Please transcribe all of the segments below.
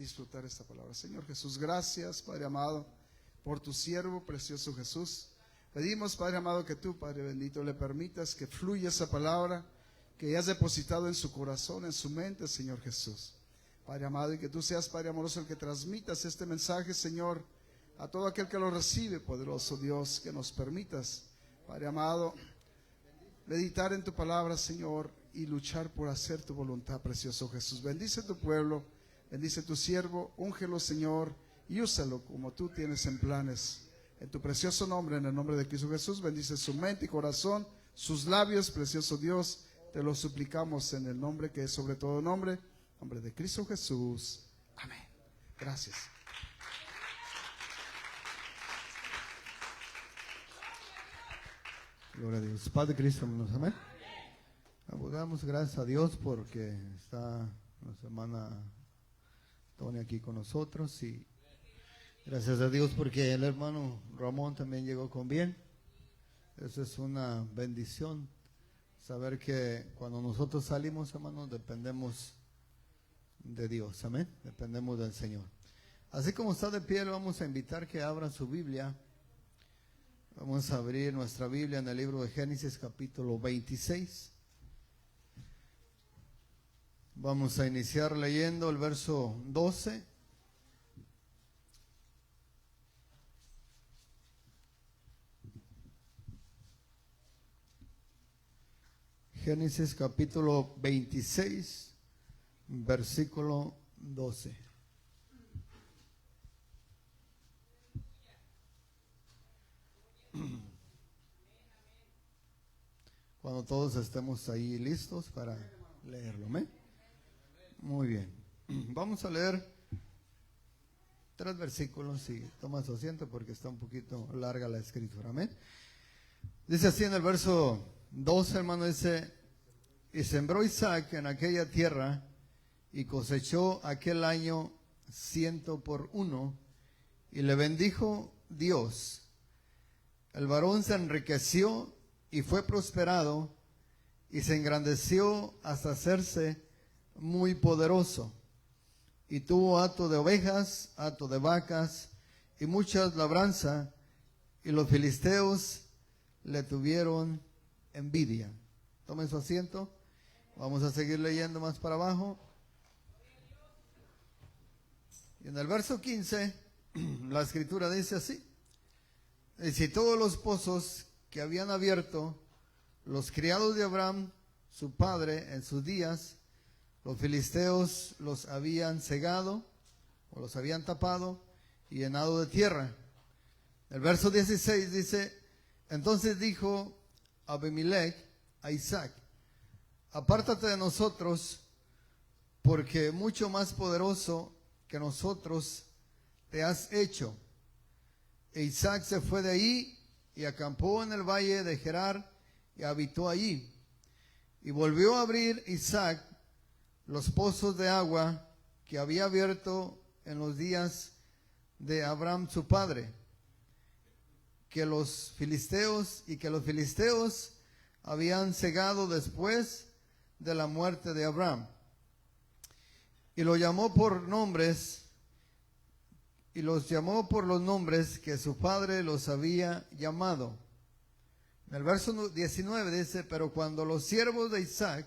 disfrutar esta palabra. Señor Jesús, gracias, Padre amado, por tu siervo precioso Jesús. Pedimos, Padre amado, que tú, Padre bendito, le permitas que fluya esa palabra que hayas depositado en su corazón, en su mente, Señor Jesús. Padre amado, y que tú seas, Padre amoroso, el que transmitas este mensaje, Señor, a todo aquel que lo recibe, poderoso Dios, que nos permitas, Padre amado, meditar en tu palabra, Señor, y luchar por hacer tu voluntad, precioso Jesús. Bendice tu pueblo, bendice tu siervo, úngelo, Señor, y úsalo como tú tienes en planes. En tu precioso nombre, en el nombre de Cristo Jesús, bendice su mente y corazón, sus labios, precioso Dios, te lo suplicamos en el nombre que es sobre todo nombre, nombre de Cristo Jesús. Amén. Gracias. Gloria a Dios. Padre Cristo, hermanos, amén. Damos gracias a Dios porque está nuestra hermana Tony aquí con nosotros, y gracias a Dios porque el hermano Ramón también llegó con bien. Eso es una bendición, saber que cuando nosotros salimos, hermanos, dependemos de Dios, amén, dependemos del Señor. Así como está de pie, le vamos a invitar que abra su Biblia. Vamos a abrir nuestra Biblia en el libro de Génesis capítulo 26. Vamos a iniciar leyendo el verso 12. Génesis capítulo 26, versículo 12. Cuando todos estemos ahí listos para leerlo, ¿amén? Muy bien. Vamos a leer 3 versículos y toma su asiento porque está un poquito larga la escritura, ¿amén? Dice así en el verso 12, hermano, dice: y sembró Isaac en aquella tierra y cosechó aquel año 100 por 1, y le bendijo Dios. El varón se enriqueció y fue prosperado, y se engrandeció hasta hacerse muy poderoso, y tuvo hato de ovejas, hato de vacas, y muchas labranzas, y los filisteos le tuvieron envidia. Tomen su asiento, vamos a seguir leyendo más para abajo. Y en el verso 15, la escritura dice así: y si todos los pozos que habían abierto los criados de Abraham, su padre, en sus días, los filisteos los habían cegado, o los habían tapado y llenado de tierra. El verso 16 dice: entonces dijo Abimelech a Isaac: apártate de nosotros, porque mucho más poderoso que nosotros te has hecho. E Isaac se fue de ahí y acampó en el valle de Gerar y habitó allí. Y volvió a abrir Isaac los pozos de agua que había abierto en los días de Abraham su padre, que los filisteos habían cegado después de la muerte de Abraham. Y los llamó por los nombres que su padre los había llamado. En el verso 19 dice: pero cuando los siervos de Isaac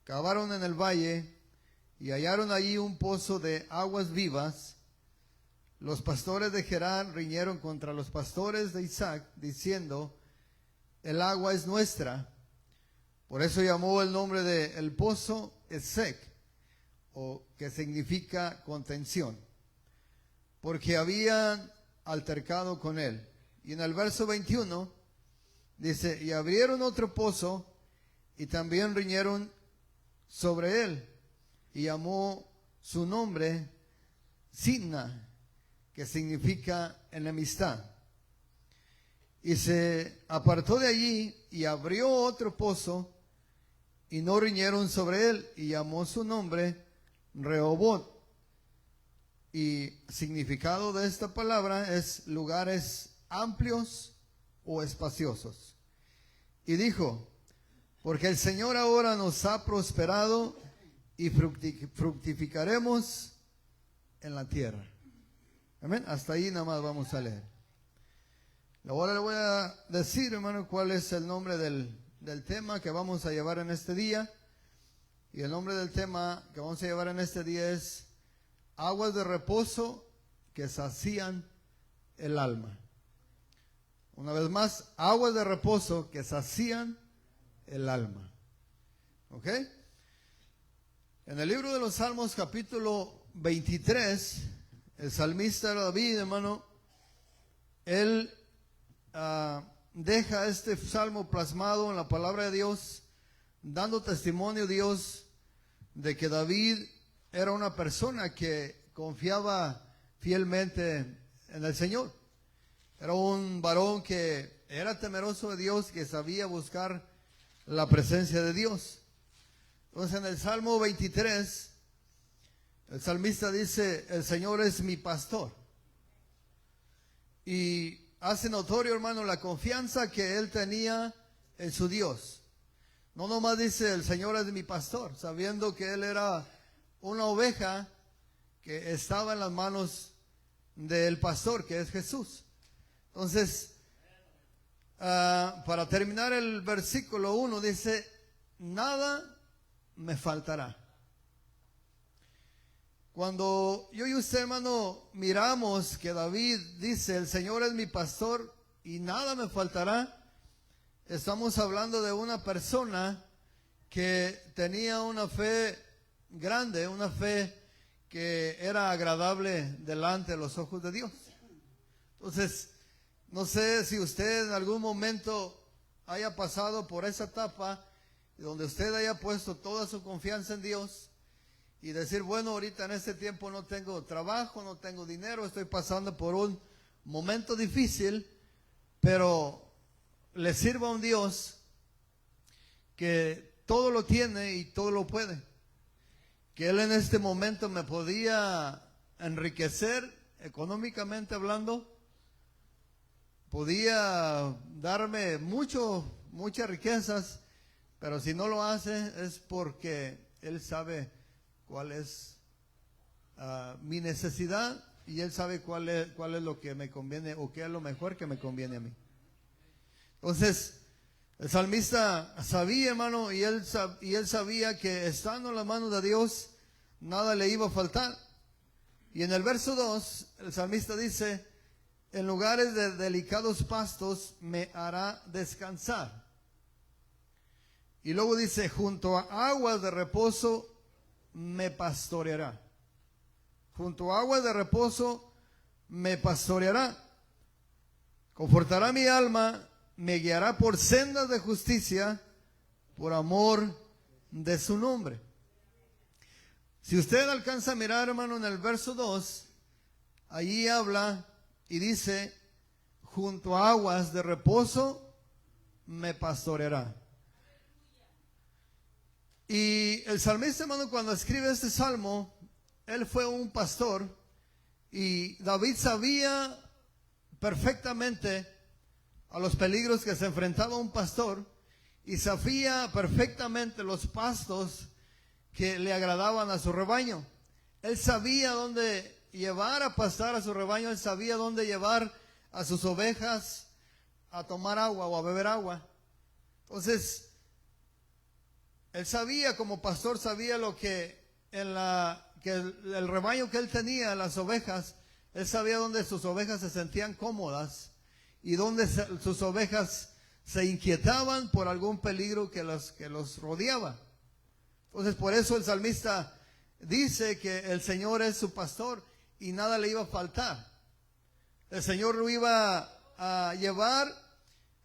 cavaron en el valle y hallaron allí un pozo de aguas vivas, los pastores de Gerar riñeron contra los pastores de Isaac, diciendo: el agua es nuestra. Por eso llamó el nombre de el pozo Esek, o que significa contención, porque habían altercado con él. Y en el verso 21 dice: y abrieron otro pozo y también riñeron sobre él, y llamó su nombre Sidna, que significa enemistad. Y se apartó de allí y abrió otro pozo, y no riñeron sobre él, y llamó su nombre Rehobot. Y significado de esta palabra es lugares amplios o espaciosos. Y dijo: porque el Señor ahora nos ha prosperado y fructificaremos en la tierra. Amén. Hasta ahí nada más vamos a leer. Ahora le voy a decir, hermano, cuál es el nombre del tema que vamos a llevar en este día. Y el nombre del tema que vamos a llevar en este día es aguas de reposo que sacían el alma. Una vez más, aguas de reposo que sacían el alma. ¿Ok? En el libro de los Salmos, capítulo 23, el salmista David, hermano, él deja este salmo plasmado en la palabra de Dios, dando testimonio a Dios de que David era una persona que confiaba fielmente en el Señor. Era un varón que era temeroso de Dios, que sabía buscar la presencia de Dios. Entonces en el Salmo 23, el salmista dice, el Señor es mi pastor. Y hace notorio, hermano, la confianza que él tenía en su Dios. No nomás dice, el Señor es mi pastor, sabiendo que él era una oveja que estaba en las manos del pastor, que es Jesús. Entonces, para terminar el versículo 1 dice, nada me faltará. Cuando yo y usted, hermano, miramos que David dice, el Señor es mi pastor y nada me faltará, estamos hablando de una persona que tenía una fe grande, una fe que era agradable delante de los ojos de Dios. Entonces, no sé si usted en algún momento haya pasado por esa etapa donde usted haya puesto toda su confianza en Dios y decir, bueno, ahorita en este tiempo no tengo trabajo, no tengo dinero, estoy pasando por un momento difícil, pero le sirvo a un Dios que todo lo tiene y todo lo puede. Que Él en este momento me podía enriquecer económicamente hablando, podía darme muchas riquezas, pero si no lo hace es porque Él sabe cuál es mi necesidad y Él sabe cuál es lo que me conviene o qué es lo mejor que me conviene a mí. Entonces, el salmista sabía, hermano, y él sabía que estando en las manos de Dios, nada le iba a faltar. Y en el verso 2, el salmista dice, en lugares de delicados pastos me hará descansar. Y luego dice, junto a aguas de reposo me pastoreará. Junto a aguas de reposo me pastoreará. Confortará mi alma, me guiará por sendas de justicia, por amor de su nombre. Si usted alcanza a mirar, hermano, en el verso 2, allí habla y dice, junto a aguas de reposo me pastoreará. Y el salmista, hermano, cuando escribe este salmo, él fue un pastor y David sabía perfectamente a los peligros que se enfrentaba un pastor y sabía perfectamente los pastos que le agradaban a su rebaño. Él sabía dónde llevar a pastar a su rebaño, él sabía dónde llevar a sus ovejas a tomar agua o a beber agua. Entonces, él sabía, como pastor, sabía lo que el rebaño que él tenía, las ovejas, él sabía dónde sus ovejas se sentían cómodas y dónde sus ovejas se inquietaban por algún peligro que los rodeaba. Entonces, por eso el salmista dice que el Señor es su pastor y nada le iba a faltar. El Señor lo iba a llevar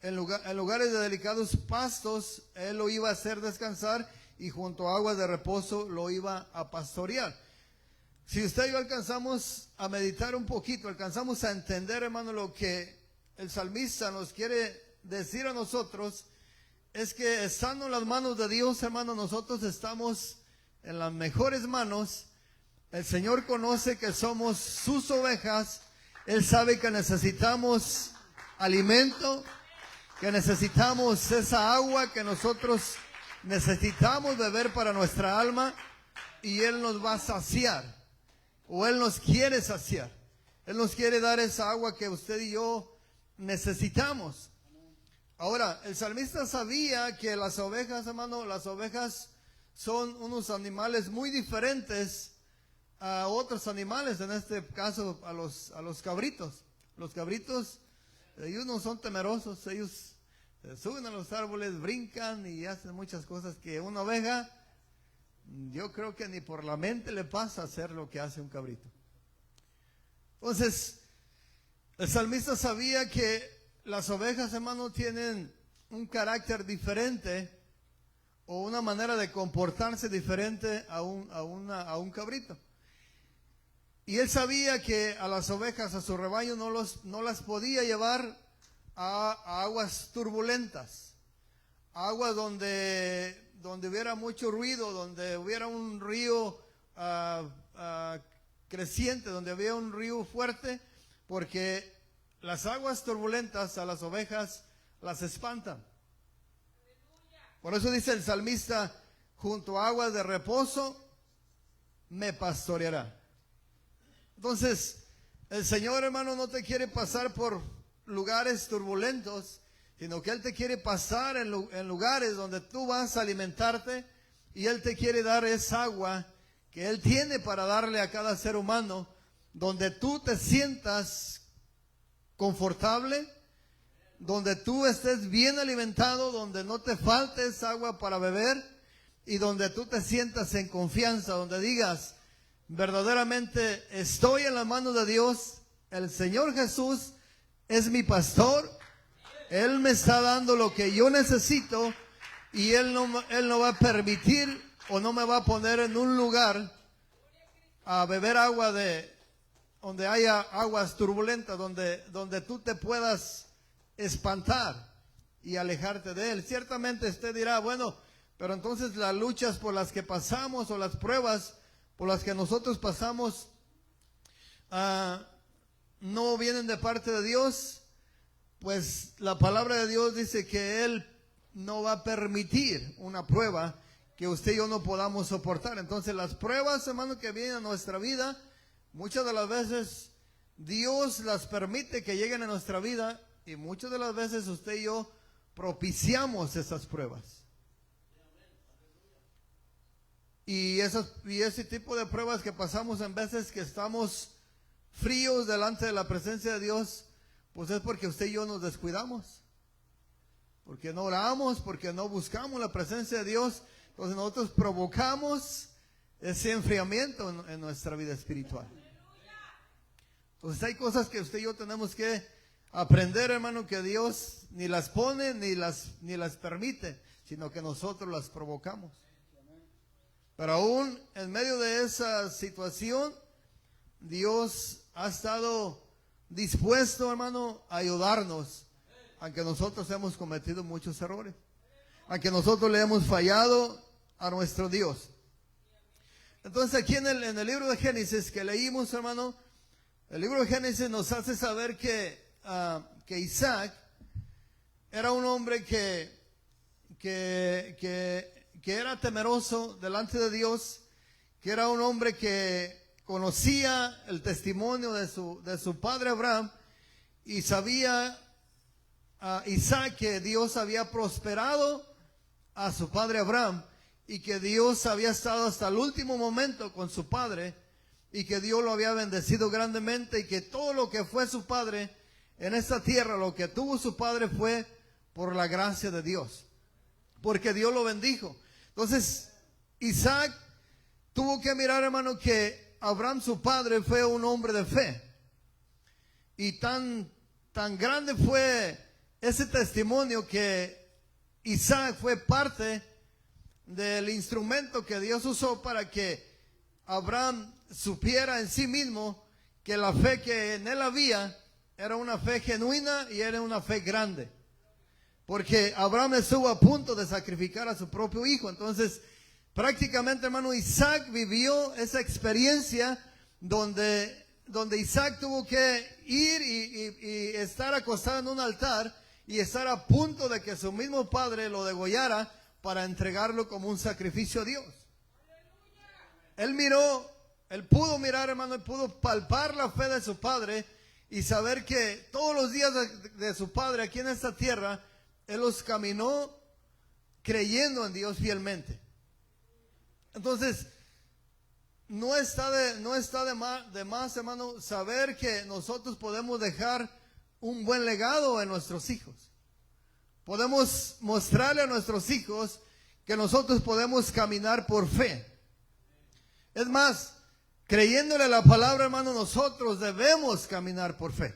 en lugares de delicados pastos, Él lo iba a hacer descansar y junto a aguas de reposo lo iba a pastorear. Si usted y yo alcanzamos a meditar un poquito, alcanzamos a entender, hermano, lo que el salmista nos quiere decir a nosotros, es que estando en las manos de Dios, hermano, nosotros estamos en las mejores manos. El Señor conoce que somos sus ovejas. Él sabe que necesitamos alimento, que necesitamos esa agua que nosotros necesitamos beber para nuestra alma, y Él nos va a saciar. o Él nos quiere saciar. Él nos quiere dar esa agua que usted y yo necesitamos. Ahora, el salmista sabía que las ovejas, hermano, las ovejas son unos animales muy diferentes a otros animales, en este caso a los cabritos. Los cabritos, ellos no son temerosos, ellos suben a los árboles, brincan y hacen muchas cosas que una oveja, yo creo que ni por la mente le pasa hacer lo que hace un cabrito. Entonces, el salmista sabía que las ovejas, hermano, tienen un carácter diferente o una manera de comportarse diferente a un cabrito. Y él sabía que a las ovejas, a su rebaño, no las podía llevar a aguas turbulentas, aguas donde hubiera mucho ruido, donde hubiera un río creciente, donde había un río fuerte, porque las aguas turbulentas a las ovejas las espantan. Por eso dice el salmista, junto a aguas de reposo me pastoreará. Entonces, el Señor, hermano, no te quiere pasar por lugares turbulentos, sino que Él te quiere pasar en lugares donde tú vas a alimentarte, y Él te quiere dar esa agua que Él tiene para darle a cada ser humano, donde tú te sientas confortable, donde tú estés bien alimentado, donde no te falte esa agua para beber, y donde tú te sientas en confianza, donde digas, verdaderamente estoy en las manos de Dios, el Señor Jesús es mi pastor, Él me está dando lo que yo necesito, y Él no va a permitir o no me va a poner en un lugar a beber agua donde haya aguas turbulentas, donde tú te puedas espantar y alejarte de Él. Ciertamente usted dirá, bueno, pero entonces las luchas por las que pasamos o las pruebas por las que nosotros pasamos no vienen de parte de Dios. Pues la palabra de Dios dice que Él no va a permitir una prueba que usted y yo no podamos soportar. Entonces las pruebas, hermano, que vienen a nuestra vida, muchas de las veces Dios las permite que lleguen a nuestra vida, y muchas de las veces usted y yo propiciamos esas pruebas. Y ese tipo de pruebas que pasamos en veces que estamos fríos delante de la presencia de Dios, pues es porque usted y yo nos descuidamos, porque no oramos, porque no buscamos la presencia de Dios. Entonces nosotros provocamos ese enfriamiento en nuestra vida espiritual. Entonces hay cosas que usted y yo tenemos que aprender, hermano, que Dios ni las pone ni las permite, sino que nosotros las provocamos. Pero aún en medio de esa situación, Dios ha estado dispuesto, hermano, a ayudarnos, aunque nosotros hemos cometido muchos errores, aunque nosotros le hemos fallado a nuestro Dios. Entonces aquí en el libro de Génesis que leímos, hermano, el libro de Génesis nos hace saber que Isaac era un hombre que era temeroso delante de Dios, que era un hombre que conocía el testimonio de su padre Abraham, y sabía Isaac que Dios había prosperado a su padre Abraham, y que Dios había estado hasta el último momento con su padre, y que Dios lo había bendecido grandemente, y que todo lo que fue su padre en esta tierra, lo que tuvo su padre fue por la gracia de Dios, porque Dios lo bendijo. Entonces Isaac tuvo que mirar, hermano, que Abraham, su padre, fue un hombre de fe, y tan grande fue ese testimonio que Isaac fue parte del instrumento que Dios usó para que Abraham supiera en sí mismo que la fe que en él había era una fe genuina y era una fe grande, porque Abraham estuvo a punto de sacrificar a su propio hijo. Entonces prácticamente, hermano, Isaac vivió esa experiencia donde Isaac tuvo que ir y estar acostado en un altar y estar a punto de que su mismo padre lo degollara para entregarlo como un sacrificio a Dios. Él miró Él pudo mirar, hermano, él pudo palpar la fe de su padre y saber que todos los días de su padre aquí en esta tierra, él los caminó creyendo en Dios fielmente. Entonces, no está de más, hermano, saber que nosotros podemos dejar un buen legado en nuestros hijos. Podemos mostrarle a nuestros hijos que nosotros podemos caminar por fe. Es más, creyéndole la palabra, hermano, nosotros debemos caminar por fe.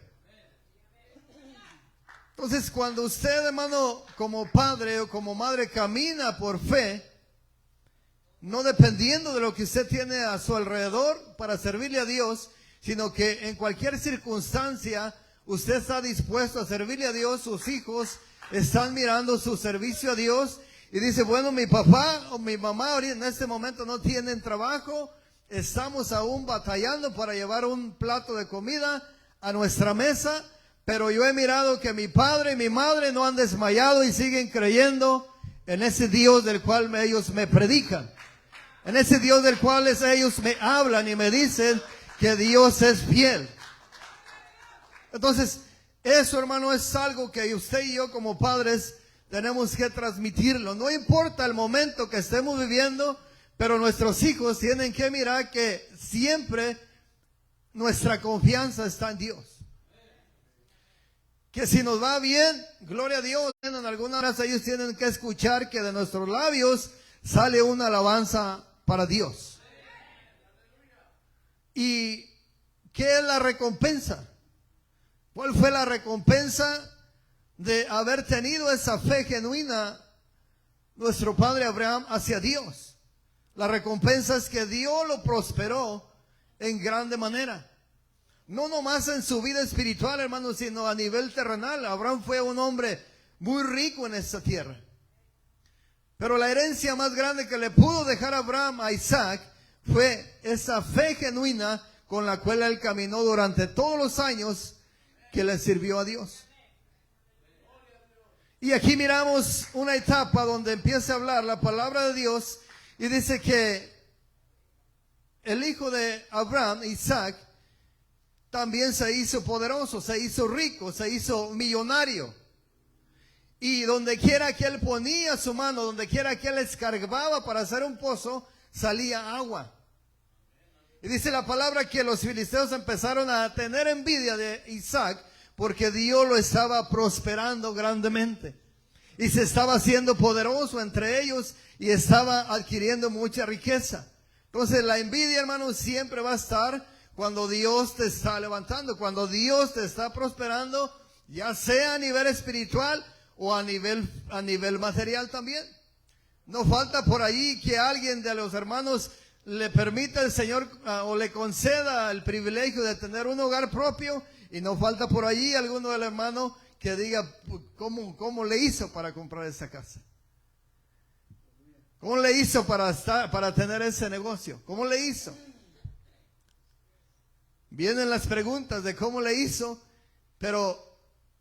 Entonces, cuando usted, hermano, como padre o como madre camina por fe, no dependiendo de lo que usted tiene a su alrededor para servirle a Dios, sino que en cualquier circunstancia usted está dispuesto a servirle a Dios, sus hijos están mirando su servicio a Dios y dice, bueno, mi papá o mi mamá ahorita en este momento no tienen trabajo, estamos aún batallando para llevar un plato de comida a nuestra mesa, pero yo he mirado que mi padre y mi madre no han desmayado y siguen creyendo en ese Dios del cual ellos me predican. En ese Dios del cual ellos me hablan y me dicen que Dios es fiel. Entonces, eso, hermano, es algo que usted y yo como padres tenemos que transmitirlo. No importa el momento que estemos viviendo, pero nuestros hijos tienen que mirar que siempre nuestra confianza está en Dios. Que si nos va bien, gloria a Dios, en algunas horas ellos tienen que escuchar que de nuestros labios sale una alabanza para Dios. ¿Y qué es la recompensa? ¿Cuál fue la recompensa de haber tenido esa fe genuina nuestro padre Abraham hacia Dios? La recompensa es que Dios lo prosperó en grande manera. No nomás en su vida espiritual, hermano, sino a nivel terrenal. Abraham fue un hombre muy rico en esta tierra. Pero la herencia más grande que le pudo dejar Abraham a Isaac fue esa fe genuina con la cual él caminó durante todos los años que le sirvió a Dios. Y aquí miramos una etapa donde empieza a hablar la palabra de Dios y dice que el hijo de Abraham, Isaac, también se hizo poderoso, se hizo rico, se hizo millonario. Y donde quiera que él ponía su mano, donde quiera que él escarbaba para hacer un pozo, salía agua. Y dice la palabra que los filisteos empezaron a tener envidia de Isaac porque Dios lo estaba prosperando grandemente. Y se estaba haciendo poderoso entre ellos y estaba adquiriendo mucha riqueza. Entonces la envidia, hermano, siempre va a estar cuando Dios te está levantando, cuando Dios te está prosperando, ya sea a nivel espiritual o a nivel material también. No falta por ahí que alguien de los hermanos le permita el Señor o le conceda el privilegio de tener un hogar propio, y no falta por ahí alguno del hermano que diga cómo le hizo para comprar esa casa, cómo le hizo para tener ese negocio, cómo le hizo. Vienen las preguntas de cómo le hizo, pero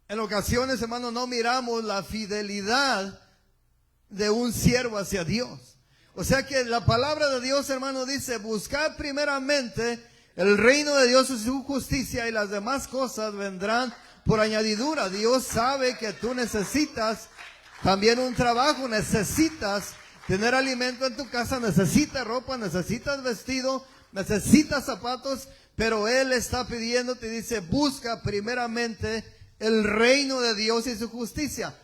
en ocasiones, hermano, no miramos la fidelidad de un siervo hacia Dios. O sea que la palabra de Dios, hermano, dice, buscad primeramente el reino de Dios y su justicia, y las demás cosas vendrán por añadidura. Dios sabe que tú necesitas también un trabajo, necesitas tener alimento en tu casa, necesitas ropa, necesitas vestido, necesitas zapatos, pero Él está pidiéndote y dice, busca primeramente el reino de Dios y su justicia.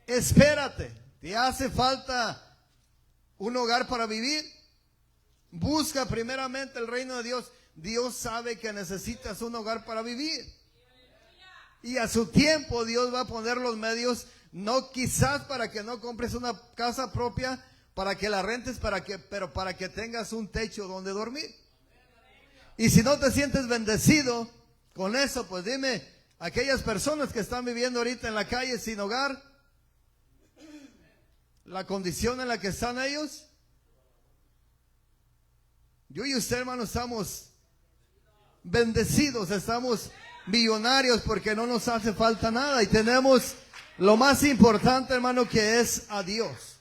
Espérate, ¿te hace falta un hogar para vivir? Busca primeramente el reino de Dios. Dios sabe que necesitas un hogar para vivir. Y a su tiempo Dios va a poner los medios, no quizás para que no compres una casa propia, para que la rentes, pero para que tengas un techo donde dormir. Y si no te sientes bendecido con eso, pues dime, aquellas personas que están viviendo ahorita en la calle sin hogar, la condición en la que están ellos. Yo y usted, hermano, estamos bendecidos, estamos millonarios porque no nos hace falta nada y tenemos lo más importante, hermano, que es a Dios.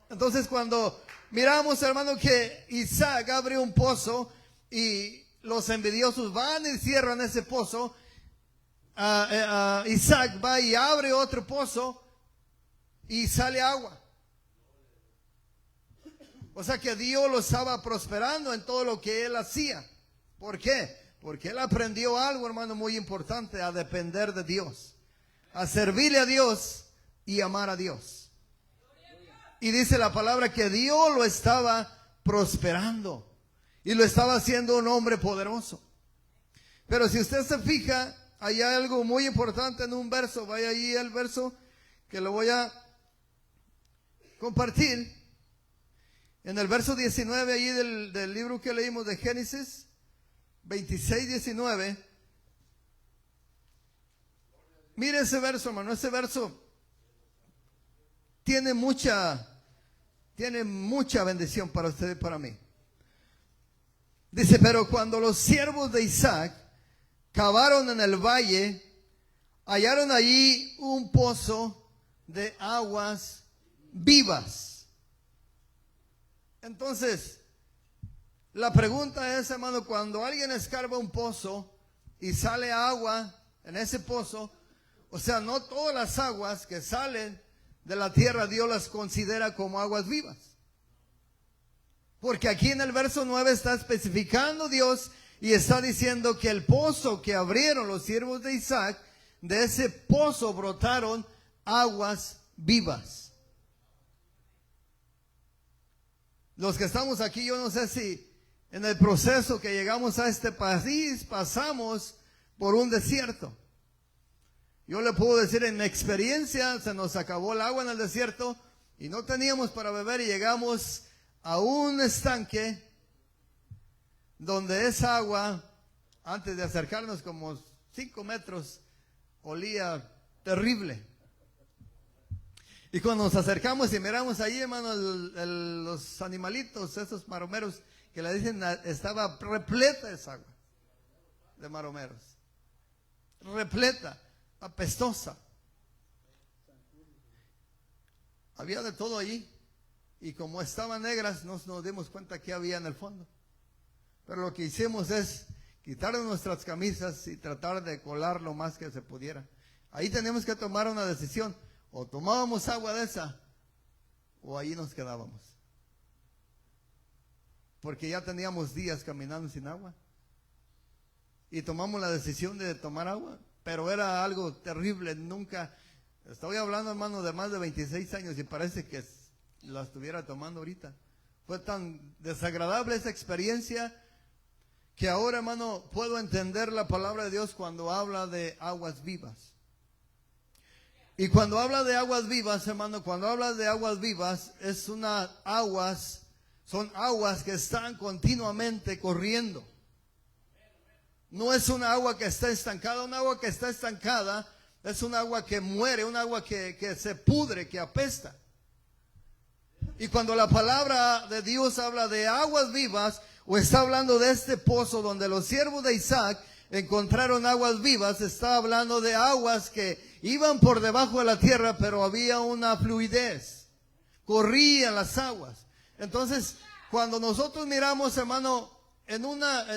Entonces cuando miramos, hermano, que Isaac abre un pozo, y los envidiosos van y cierran ese pozo. Isaac va y abre otro pozo y sale agua. O sea que Dios lo estaba prosperando en todo lo que él hacía. ¿Por qué? Porque él aprendió algo, hermano, muy importante: a depender de Dios, a servirle a Dios y amar a Dios. Y dice la palabra que Dios lo estaba prosperando y lo estaba haciendo un hombre poderoso. Pero si usted se fija, hay algo muy importante en un verso. Vaya ahí el verso que lo voy a compartir. En el verso 19 ahí del libro que leímos de Génesis 26, 19. Mire ese verso, hermano. Ese verso tiene mucha bendición para usted y para mí. Dice: pero cuando los siervos de Isaac cavaron en el valle, hallaron allí un pozo de aguas vivas. Entonces, la pregunta es, hermano, cuando alguien escarba un pozo y sale agua en ese pozo, o sea, no todas las aguas que salen de la tierra Dios las considera como aguas vivas. Porque aquí en el verso 9 está especificando Dios y está diciendo que el pozo que abrieron los siervos de Isaac, de ese pozo brotaron aguas vivas. Los que estamos aquí, yo no sé si en el proceso que llegamos a este país pasamos por un desierto. Yo le puedo decir, en mi experiencia, se nos acabó el agua en el desierto y no teníamos para beber, y llegamos a un estanque donde esa agua, antes de acercarnos como 5 metros, olía terrible. Y cuando nos acercamos y miramos ahí, hermano, los animalitos, esos maromeros que le dicen, estaba repleta esa agua de maromeros. Repleta, apestosa. Había de todo allí. Y como estaban negras, no nos dimos cuenta que había en el fondo. Pero lo que hicimos es quitar nuestras camisas y tratar de colar lo más que se pudiera. Ahí tenemos que tomar una decisión: o tomábamos agua de esa, o ahí nos quedábamos. Porque ya teníamos días caminando sin agua. Y tomamos la decisión de tomar agua. Pero era algo terrible. Nunca, estoy hablando, hermano, de más de 26 años y parece que la estuviera tomando ahorita. Fue tan desagradable esa experiencia que ahora, hermano, puedo entender la palabra de Dios cuando habla de aguas vivas. Y cuando habla de aguas vivas, hermano, cuando habla de aguas vivas, son aguas que están continuamente corriendo. No es una agua que está estancada. Un agua que está estancada es un agua que muere, un agua que se pudre, que apesta. Y cuando la palabra de Dios habla de aguas vivas, o está hablando de este pozo donde los siervos de Isaac encontraron aguas vivas, está hablando de aguas que iban por debajo de la tierra, pero había una fluidez, corrían las aguas. Entonces, cuando nosotros miramos, hermano, en una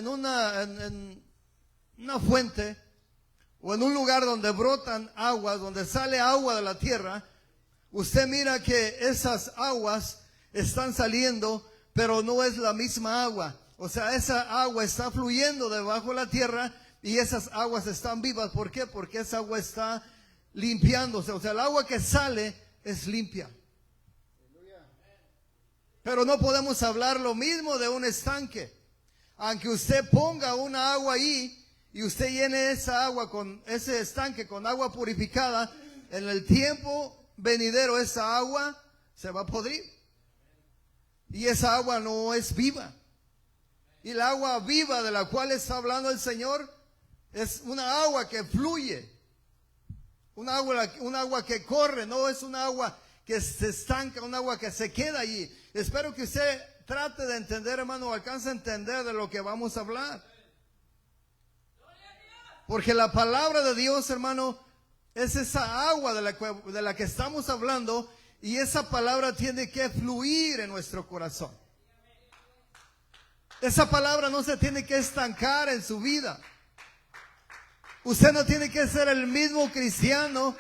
fuente o en un lugar donde brotan aguas, donde sale agua de la tierra, usted mira que esas aguas están saliendo, pero no es la misma agua. O sea, esa agua está fluyendo debajo de la tierra y esas aguas están vivas. ¿Por qué? Porque esa agua está limpiándose. O sea, el agua que sale es limpia. Pero no podemos hablar lo mismo de un estanque. Aunque usted ponga una agua ahí y usted llene esa agua con ese estanque con agua purificada, en el tiempo venidero esa agua se va a podrir. Y esa agua no es viva. Y la agua viva de la cual está hablando el Señor es una agua que fluye. Un agua que corre, no es un agua que se estanca, un agua que se queda allí. Espero que usted trate de entender, hermano, alcance a entender de lo que vamos a hablar. Porque la palabra de Dios, hermano, es esa agua de la que estamos hablando, y esa palabra tiene que fluir en nuestro corazón. Esa palabra no se tiene que estancar en su vida. Usted no tiene que ser el mismo cristiano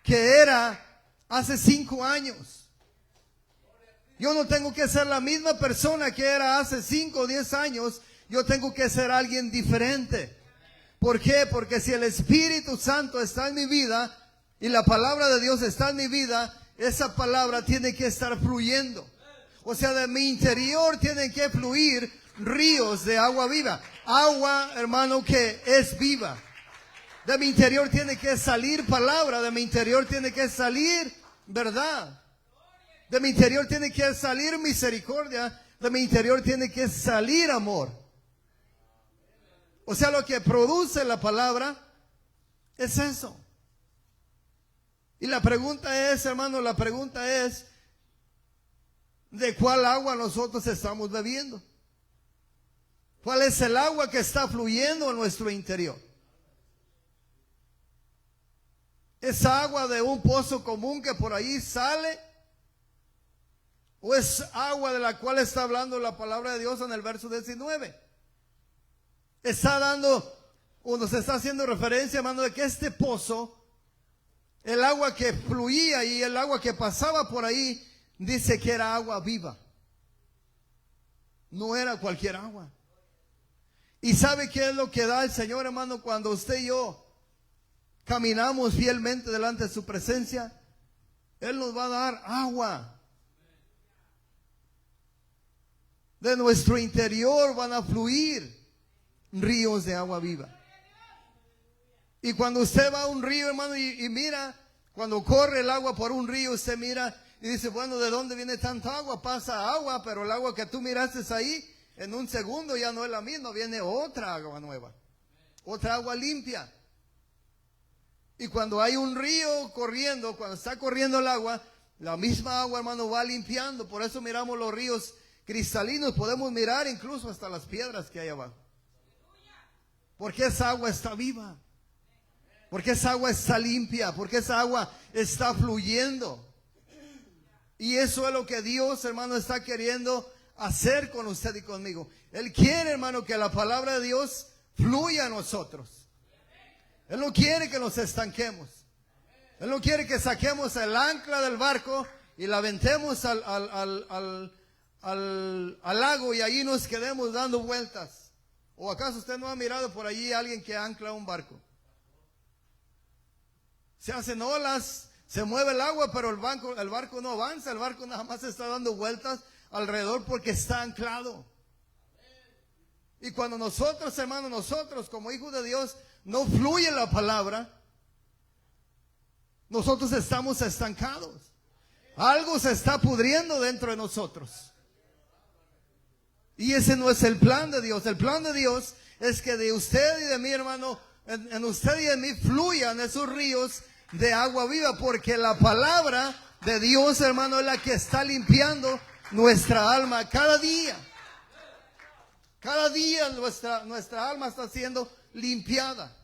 que era hace 5 años. Yo no tengo que ser la misma persona que era hace 5 o 10 años. Yo tengo que ser alguien diferente. ¿Por qué? Porque si el Espíritu Santo está en mi vida y la palabra de Dios está en mi vida, esa palabra tiene que estar fluyendo. O sea, de mi interior tienen que fluir ríos de agua viva. Agua, hermano, que es viva. De mi interior tiene que salir palabra. De mi interior tiene que salir verdad. De mi interior tiene que salir misericordia. De mi interior tiene que salir amor. O sea, lo que produce la palabra es eso. Y la pregunta es, hermano, la pregunta es, ¿de cuál agua nosotros estamos bebiendo? ¿Cuál es el agua que está fluyendo en nuestro interior? ¿Es agua de un pozo común que por ahí sale? ¿O es agua de la cual está hablando la palabra de Dios en el verso 19? Está dando, o nos está haciendo referencia, hermano, de que este pozo, el agua que fluía y el agua que pasaba por ahí, dice que era agua viva. No era cualquier agua. ¿Y sabe qué es lo que da el Señor, hermano, cuando usted y yo caminamos fielmente delante de su presencia? Él nos va a dar agua. De nuestro interior van a fluir ríos de agua viva. Y cuando usted va a un río, hermano, y mira, cuando corre el agua por un río, usted mira y dice, bueno, ¿de dónde viene tanta agua? Pasa agua, pero el agua que tú miraste ahí, en un segundo ya no es la misma, viene otra agua nueva, otra agua limpia. Y cuando hay un río corriendo, cuando está corriendo el agua, la misma agua, hermano, va limpiando. Por eso miramos los ríos cristalinos, podemos mirar incluso hasta las piedras que hay abajo. Porque esa agua está viva. Porque esa agua está limpia. Porque esa agua está fluyendo. Y eso es lo que Dios, hermano, está queriendo hacer con usted y conmigo. Él quiere, hermano, que la palabra de Dios fluya a nosotros. Él no quiere que nos estanquemos. Él no quiere que saquemos el ancla del barco y la aventemos al lago y allí nos quedemos dando vueltas. ¿O acaso usted no ha mirado por allí a alguien que ancla un barco? Se hacen olas, se mueve el agua, pero el barco no avanza, el barco nada más está dando vueltas alrededor porque está anclado. Y cuando nosotros, hermanos, nosotros como hijos de Dios, no fluye la palabra, nosotros estamos estancados. Algo se está pudriendo dentro de nosotros. Y ese no es el plan de Dios. El plan de Dios es que de usted y de mí, hermano, en usted y de mí fluyan esos ríos de agua viva, porque la palabra de Dios, hermano, es la que está limpiando nuestra alma cada día. Cada día nuestra alma está siendo limpiada.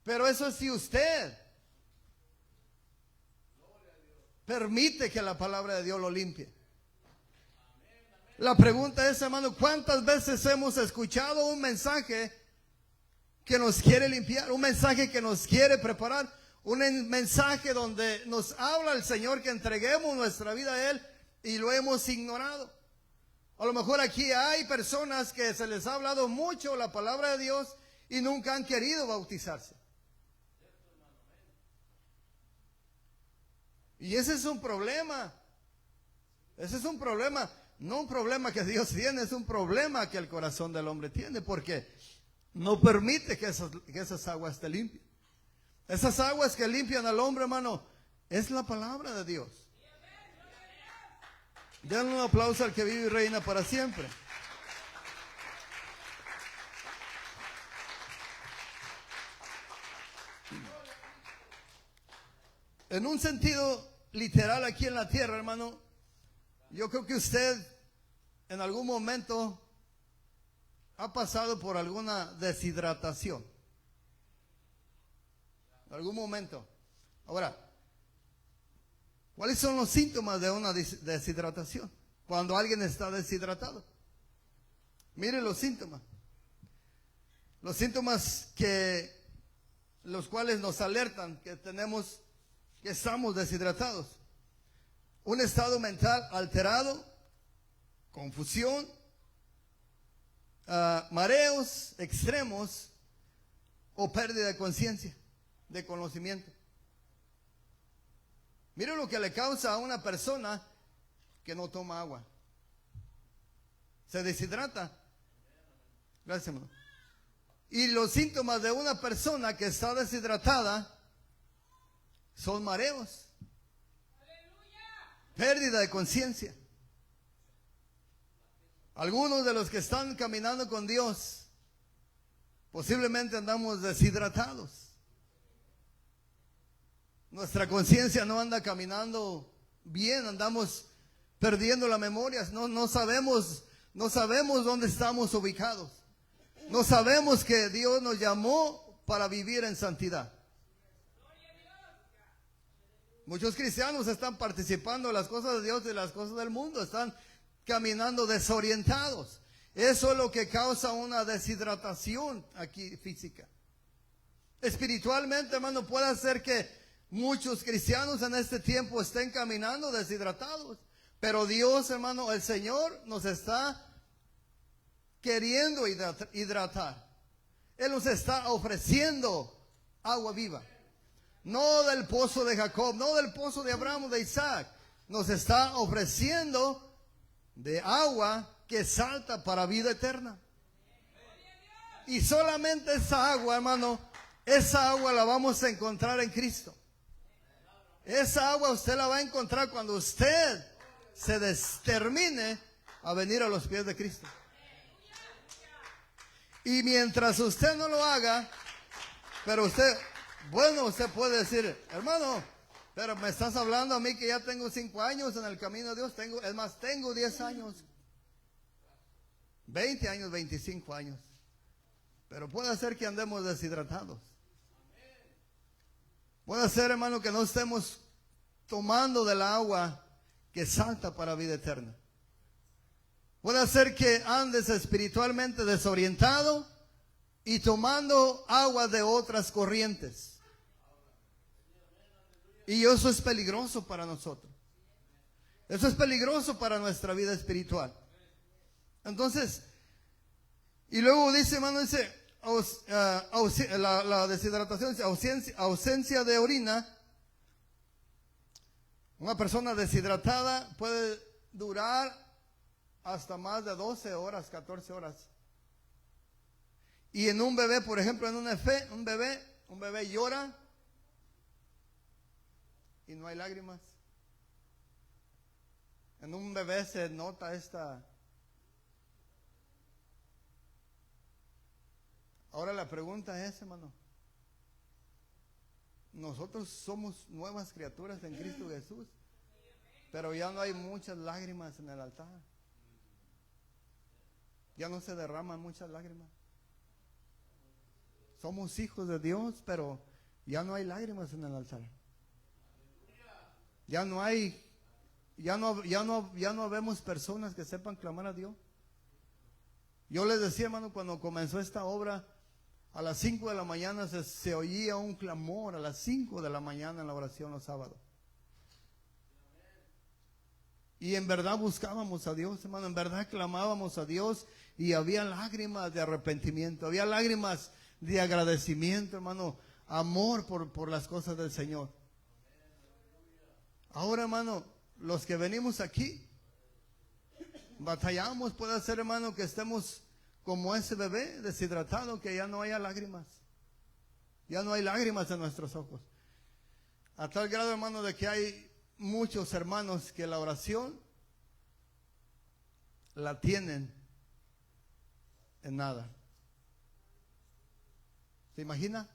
Pero eso es si usted permite que la palabra de Dios lo limpie. La pregunta es, hermano, ¿cuántas veces hemos escuchado un mensaje que nos quiere limpiar? Un mensaje que nos quiere preparar. Un mensaje donde nos habla el Señor que entreguemos nuestra vida a Él y lo hemos ignorado. A lo mejor aquí hay personas que se les ha hablado mucho la palabra de Dios y nunca han querido bautizarse. Y ese es un problema. Ese es un problema. No un problema que Dios tiene, es un problema que el corazón del hombre tiene, porque no permite que esas aguas te limpien. Esas aguas que limpian al hombre, hermano, es la palabra de Dios. Denle un aplauso al que vive y reina para siempre. En un sentido literal aquí en la tierra, hermano, yo creo que usted en algún momento ha pasado por alguna deshidratación. En algún momento. Ahora, ¿cuáles son los síntomas de una deshidratación? cuando alguien está deshidratado. Miren los síntomas. Los síntomas los cuales nos alertan que estamos deshidratados. Un estado mental alterado, confusión, mareos extremos o pérdida de conciencia, de conocimiento. Miren lo que le causa a una persona que no toma agua. Se deshidrata. Gracias, hermano. Y los síntomas de una persona que está deshidratada son mareos, pérdida de conciencia. Algunos de los que están caminando con Dios posiblemente andamos deshidratados. Nuestra conciencia no anda caminando bien, andamos perdiendo la memoria, no sabemos dónde estamos ubicados. No sabemos que Dios nos llamó para vivir en santidad. Muchos cristianos están participando en las cosas de Dios y las cosas del mundo, están caminando desorientados. Eso es lo que causa una deshidratación aquí física. Espiritualmente, hermano, puede ser que muchos cristianos en este tiempo estén caminando deshidratados. Pero Dios, hermano, el Señor nos está queriendo hidratar. Él nos está ofreciendo agua viva. No del pozo de Jacob, no del pozo de Abraham o de Isaac. Nos está ofreciendo de agua que salta para vida eterna. Y solamente esa agua, hermano, esa agua la vamos a encontrar en Cristo. Esa agua usted la va a encontrar cuando usted se determine a venir a los pies de Cristo. Y mientras usted no lo haga, pero usted puede decir, hermano, pero me estás hablando a mí que ya tengo 5 años en el camino de Dios, tengo 10 años, 20 años, 25 años. Pero puede ser que andemos deshidratados. Puede ser, hermano, que no estemos tomando del agua que salta para vida eterna. Puede ser que andes espiritualmente desorientado y tomando agua de otras corrientes. Y eso es peligroso para nosotros. Eso es peligroso para nuestra vida espiritual. Entonces, y luego dice, hermano, dice, la deshidratación, ausencia de orina. Una persona deshidratada puede durar hasta más de 12 horas, 14 horas. Y en un bebé, por ejemplo, un bebé llora y no hay lágrimas. En un bebé se nota esta. Ahora la pregunta es, hermano, nosotros somos nuevas criaturas en Cristo Jesús, pero ya no hay muchas lágrimas en el altar. Ya no se derraman muchas lágrimas. Somos hijos de Dios, pero ya no hay lágrimas en el altar. Ya no vemos personas que sepan clamar a Dios. Yo les decía, hermano, cuando comenzó esta obra, a las 5 de la mañana se oía un clamor, a las 5 de la mañana en la oración los sábados. Y en verdad buscábamos a Dios, hermano, en verdad clamábamos a Dios y había lágrimas de arrepentimiento, había lágrimas de agradecimiento, hermano, amor por las cosas del Señor. Ahora, hermano, los que venimos aquí, batallamos, puede ser, hermano, que estemos como ese bebé deshidratado, que ya no haya lágrimas. Ya no hay lágrimas en nuestros ojos. A tal grado, hermano, de que hay muchos hermanos que la oración la tienen en nada. ¿Se imagina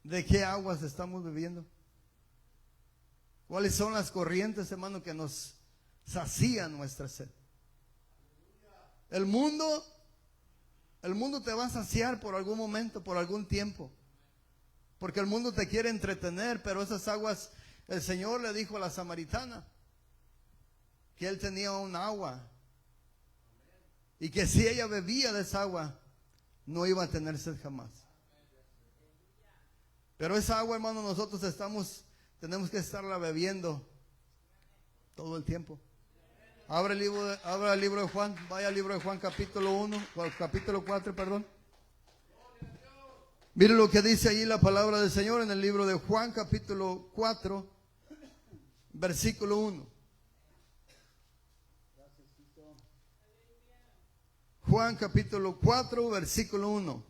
de qué aguas estamos bebiendo? ¿Cuáles son las corrientes, hermano, que nos sacían nuestra sed? El mundo te va a saciar por algún momento, por algún tiempo, porque el mundo te quiere entretener, pero esas aguas, el Señor le dijo a la samaritana que él tenía un agua y que si ella bebía de esa agua no iba a tener sed jamás. Pero esa agua, hermano, nosotros tenemos que estarla bebiendo todo el tiempo. Abra el libro de Juan, vaya al libro de Juan capítulo 1, capítulo 4, perdón. Mire lo que dice allí la palabra del Señor en el libro de Juan capítulo 4, versículo 1. Juan capítulo 4, versículo 1.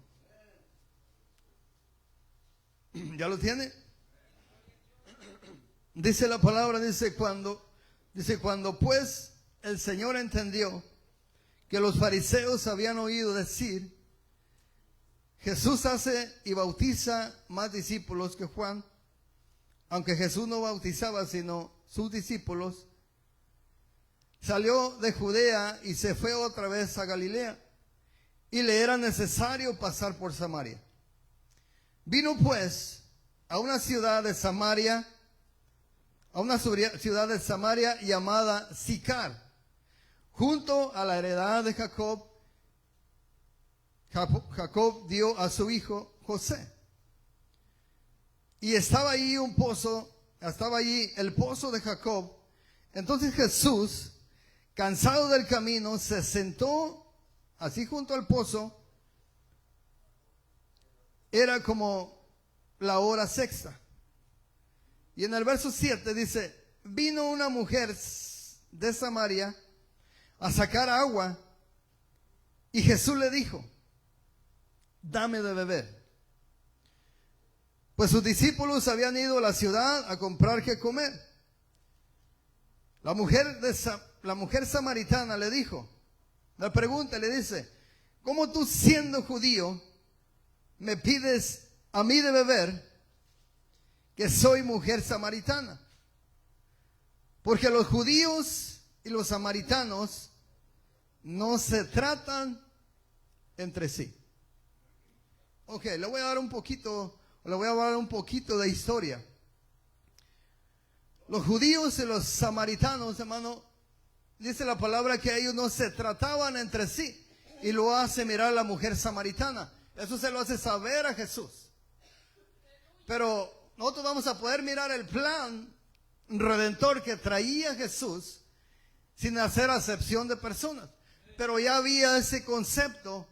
¿Ya lo tiene? Dice la palabra, dice cuando pues el Señor entendió que los fariseos habían oído decir, Jesús hace y bautiza más discípulos que Juan, aunque Jesús no bautizaba sino sus discípulos, salió de Judea y se fue otra vez a Galilea, y le era necesario pasar por Samaria. Vino pues a una ciudad de Samaria, llamada Sicar, junto a la heredad de Jacob. Jacob dio a su hijo José. Y estaba allí el pozo de Jacob. Entonces Jesús, cansado del camino, se sentó así junto al pozo. Era como la hora sexta. Y en el verso 7 dice, vino una mujer de Samaria a sacar agua, y Jesús le dijo, dame de beber. Pues sus discípulos habían ido a la ciudad a comprar qué comer. La mujer samaritana le dijo, le pregunta, le dice, ¿cómo tú siendo judío me pides a mí de beber, que soy mujer samaritana? Porque los judíos y los samaritanos no se tratan entre sí. Ok, le voy a dar un poquito de historia. Los judíos y los samaritanos, hermano, dice la palabra que ellos no se trataban entre sí, y lo hace mirar la mujer samaritana. Eso se lo hace saber a Jesús. Pero nosotros vamos a poder mirar el plan redentor que traía Jesús sin hacer acepción de personas. Pero ya había ese concepto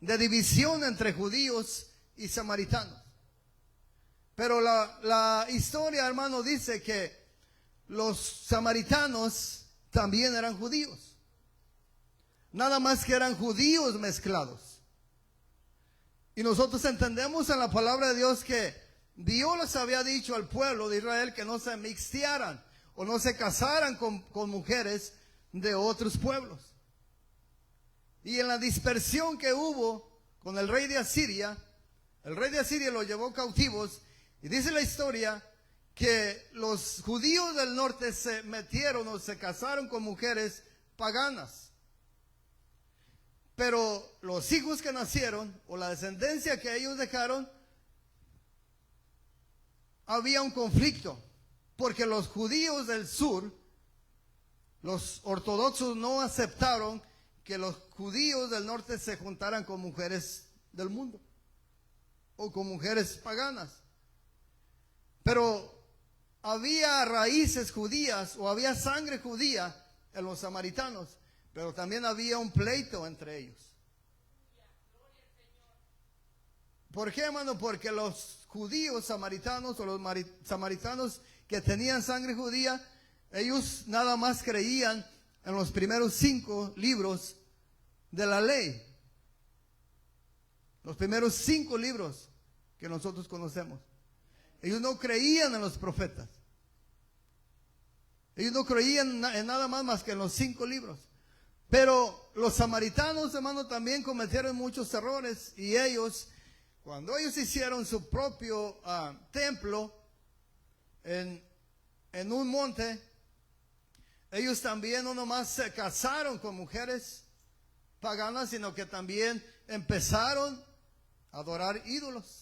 de división entre judíos y samaritanos. Pero la historia, hermano, dice que los samaritanos también eran judíos. Nada más que eran judíos mezclados. Y nosotros entendemos en la palabra de Dios que Dios les había dicho al pueblo de Israel que no se mixtearan o no se casaran con mujeres de otros pueblos. Y en la dispersión que hubo con el rey de Asiria los llevó cautivos, y dice la historia que los judíos del norte se metieron o se casaron con mujeres paganas. Pero los hijos que nacieron o la descendencia que ellos dejaron, había un conflicto, porque los judíos del sur, los ortodoxos, no aceptaron que los judíos del norte se juntaran con mujeres del mundo o con mujeres paganas. Pero había raíces judías o había sangre judía en los samaritanos, pero también había un pleito entre ellos. ¿Por qué, hermano? Porque los judíos samaritanos o los samaritanos que tenían sangre judía, ellos nada más creían en los primeros 5 libros de la ley. Los primeros 5 libros que nosotros conocemos. Ellos no creían en los profetas. Ellos no creían en nada más que en los 5 libros. Pero los samaritanos, hermano, también cometieron muchos errores. Y ellos, cuando ellos hicieron su propio templo en un monte, ellos también no nomás se casaron con mujeres paganas, sino que también empezaron a adorar ídolos.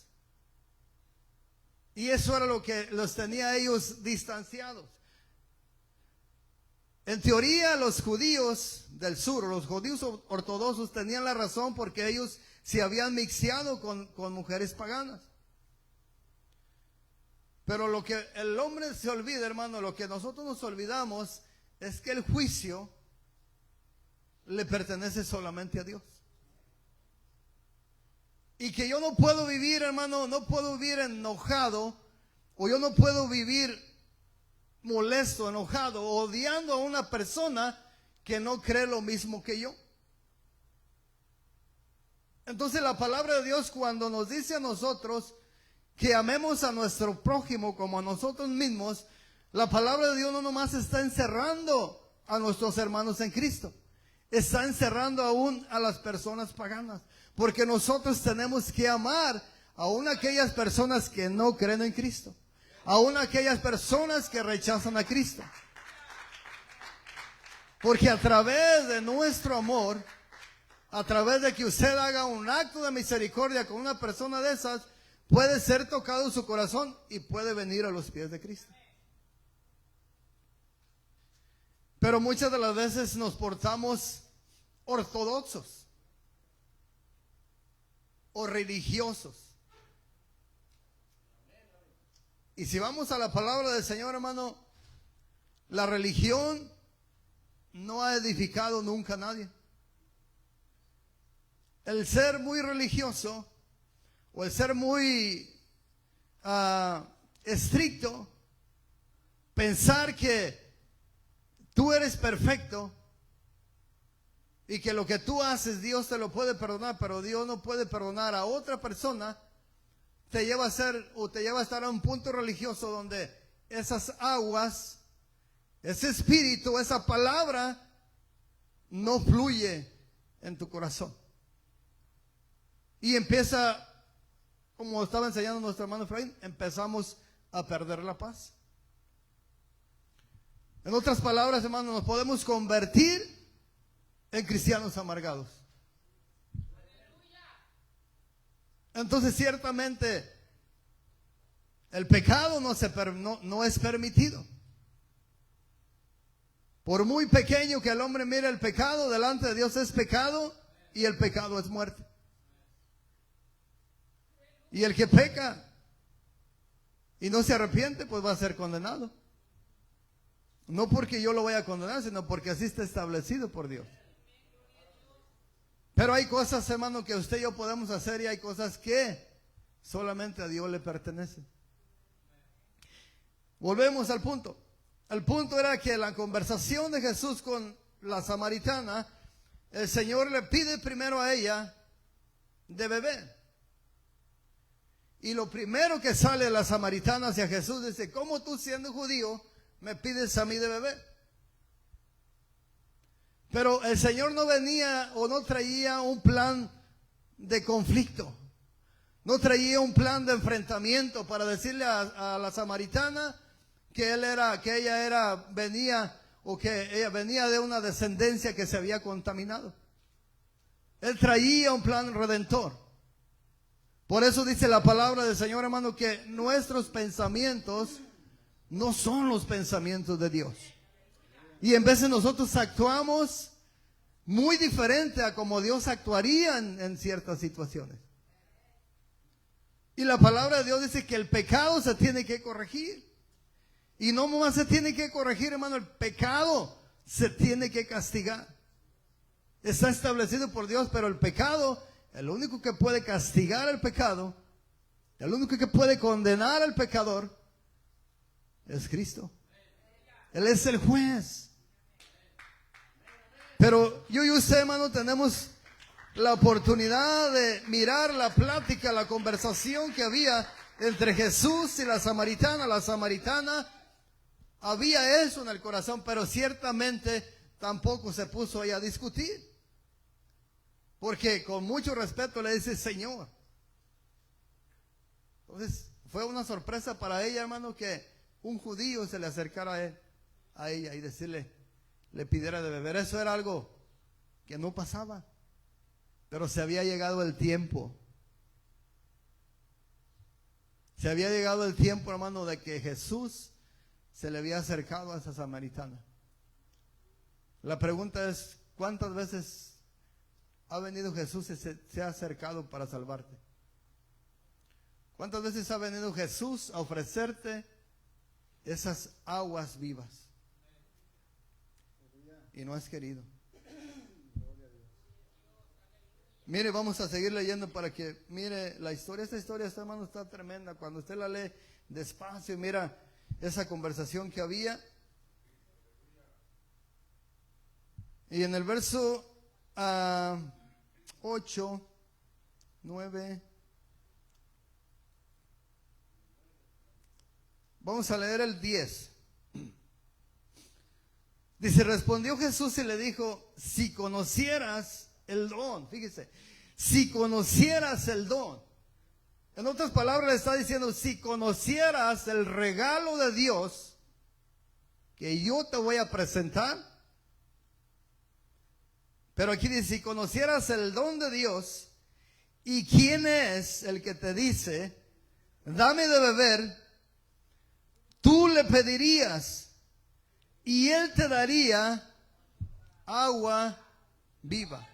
Y eso era lo que los tenía ellos distanciados. En teoría, los judíos del sur, los judíos ortodoxos, tenían la razón porque ellos se habían mixeado con mujeres paganas. Pero lo que el hombre se olvida, hermano, lo que nosotros nos olvidamos es que el juicio le pertenece solamente a Dios. Y que yo no puedo vivir, hermano, no puedo vivir enojado, o yo no puedo vivir molesto, enojado, odiando a una persona que no cree lo mismo que yo. Entonces la palabra de Dios, cuando nos dice a nosotros que amemos a nuestro prójimo como a nosotros mismos, la palabra de Dios no nomás está encerrando a nuestros hermanos en Cristo, está encerrando aún a las personas paganas, porque nosotros tenemos que amar aún a aquellas personas que no creen en Cristo, aún aquellas personas que rechazan a Cristo. Porque a través de nuestro amor, a través de que usted haga un acto de misericordia con una persona de esas, puede ser tocado su corazón y puede venir a los pies de Cristo. Pero muchas de las veces nos portamos ortodoxos o religiosos. Y si vamos a la palabra del Señor, hermano, la religión no ha edificado nunca a nadie. El ser muy religioso o el ser muy estricto, pensar que tú eres perfecto y que lo que tú haces Dios te lo puede perdonar, pero Dios no puede perdonar a otra persona, te lleva a ser o te lleva a estar a un punto religioso donde esas aguas, ese espíritu, esa palabra no fluye en tu corazón. Y empieza, como estaba enseñando nuestro hermano Efraín, empezamos a perder la paz. En otras palabras, hermano, nos podemos convertir en cristianos amargados. Entonces, ciertamente, el pecado no es permitido. Por muy pequeño que el hombre mire el pecado, delante de Dios es pecado y el pecado es muerte. Y el que peca y no se arrepiente, pues va a ser condenado. No porque yo lo vaya a condenar, sino porque así está establecido por Dios. Pero hay cosas, hermano, que usted y yo podemos hacer y hay cosas que solamente a Dios le pertenecen. Volvemos al punto. El punto era que la conversación de Jesús con la samaritana, el Señor le pide primero a ella de beber. Y lo primero que sale de la samaritana hacia Jesús dice: ¿cómo tú, siendo judío, me pides a mí de beber? Pero el Señor no venía o no traía un plan de conflicto, no traía un plan de enfrentamiento para decirle a la samaritana que ella venía de una descendencia que se había contaminado. Él traía un plan redentor. Por eso dice la palabra del Señor, hermano, que nuestros pensamientos no son los pensamientos de Dios. Y en veces nosotros actuamos muy diferente a como Dios actuaría en ciertas situaciones. Y la palabra de Dios dice que el pecado se tiene que corregir. Y no más se tiene que corregir, hermano, el pecado se tiene que castigar. Está establecido por Dios, pero el pecado, el único que puede castigar el pecado, el único que puede condenar al pecador, es Cristo. Él es el juez. Pero yo y usted, hermano, tenemos la oportunidad de mirar la plática, la conversación que había entre Jesús y la samaritana. La samaritana había eso en el corazón, pero ciertamente tampoco se puso ella a discutir. Porque con mucho respeto le dice Señor. Entonces fue una sorpresa para ella, hermano, que un judío se le acercara a ella y le pidiera de beber. Eso era algo que no pasaba. Pero se había llegado el tiempo. Se había llegado el tiempo, hermano, de que Jesús se le había acercado a esa samaritana. La pregunta es, ¿cuántas veces ha venido Jesús y se ha acercado para salvarte? ¿Cuántas veces ha venido Jesús a ofrecerte esas aguas vivas? Y no has querido. Mire, vamos a seguir leyendo para que mire la historia. Esta historia, hermano, está tremenda. Cuando usted la lee despacio y mira esa conversación que había. Y en el verso 8, 9, vamos a leer el 10. Dice, respondió Jesús y le dijo, si conocieras el don, fíjese, si conocieras el don. En otras palabras le está diciendo, si conocieras el regalo de Dios que yo te voy a presentar. Pero aquí dice, si conocieras el don de Dios y quién es el que te dice, dame de beber, tú le pedirías y él te daría agua viva.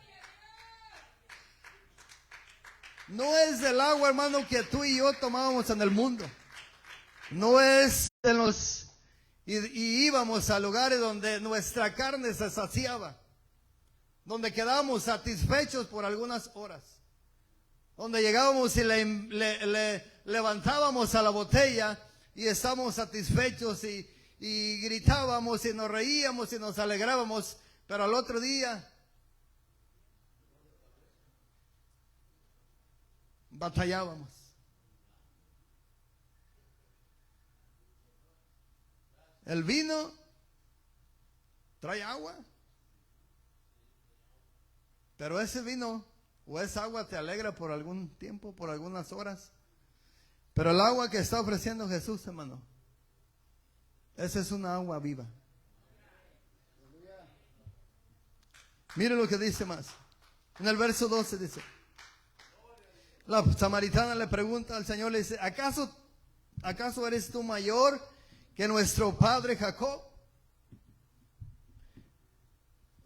No es del agua, hermano, que tú y yo tomábamos en el mundo. No es de los... Y íbamos a lugares donde nuestra carne se saciaba. Donde quedábamos satisfechos por algunas horas. Donde llegábamos y le levantábamos a la botella y estábamos satisfechos y gritábamos y nos reíamos y nos alegrábamos. Pero al otro día batallábamos. El vino trae agua, pero ese vino o esa agua te alegra por algún tiempo, por algunas horas. Pero el agua que está ofreciendo Jesús, hermano, esa es una agua viva. Mire lo que dice más. En el verso 12 dice, la samaritana le pregunta al Señor, le dice, ¿acaso eres tú mayor que nuestro padre Jacob?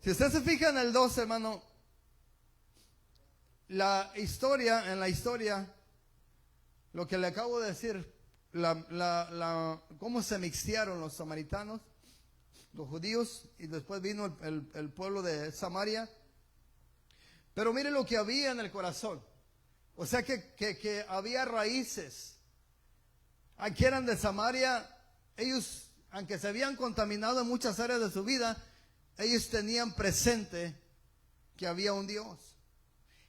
Si usted se fija en el 12, hermano, en la historia, lo que le acabo de decir, cómo se mixtearon los samaritanos, los judíos, y después vino el pueblo de Samaria. Pero mire lo que había en el corazón. O sea que había raíces. Aquí eran de Samaria. Ellos, aunque se habían contaminado en muchas áreas de su vida, ellos tenían presente que había un Dios.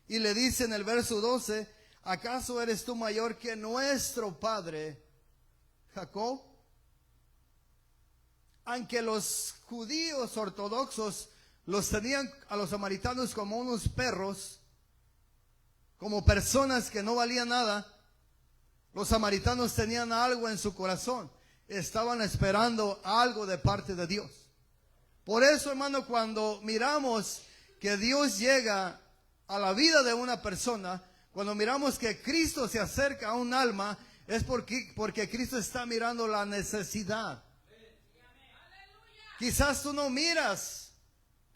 Y le dice en el verso 12, ¿acaso eres tú mayor que nuestro padre Jacob? Aunque los judíos ortodoxos los tenían a los samaritanos como unos perros, como personas que no valían nada, los samaritanos tenían algo en su corazón. Estaban esperando algo de parte de Dios. Por eso, hermano, cuando miramos que Dios llega a la vida de una persona, cuando miramos que Cristo se acerca a un alma, es porque Cristo está mirando la necesidad. Quizás tú no miras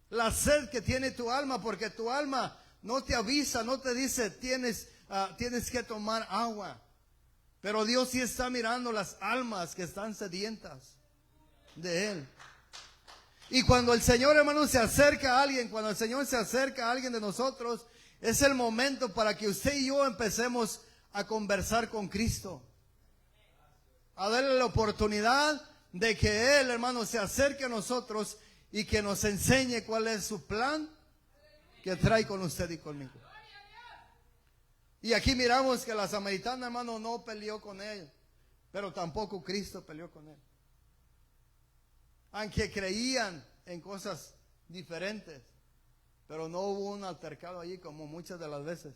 la sed que tiene tu alma, porque tu alma no te avisa, no te dice tienes que tomar agua. Pero Dios sí está mirando las almas que están sedientas de Él. Y cuando el Señor, hermano, se acerca a alguien, cuando el Señor se acerca a alguien de nosotros, es el momento para que usted y yo empecemos a conversar con Cristo. A darle la oportunidad de que Él, hermano, se acerque a nosotros y que nos enseñe cuál es su plan que trae con usted y conmigo. Y aquí miramos que la samaritana, hermano, no peleó con él, pero tampoco Cristo peleó con él. Aunque creían en cosas diferentes, pero no hubo un altercado allí como muchas de las veces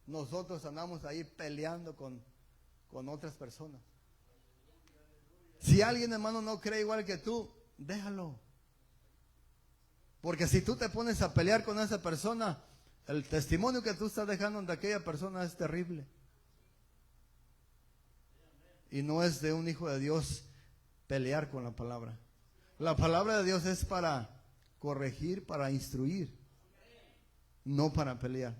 nosotros andamos ahí peleando con otras personas. Si alguien, hermano, no cree igual que tú, déjalo. Porque si tú te pones a pelear con esa persona, el testimonio que tú estás dejando de aquella persona es terrible. Y no es de un hijo de Dios pelear con la palabra. La palabra de Dios es para corregir, para instruir, no para pelear.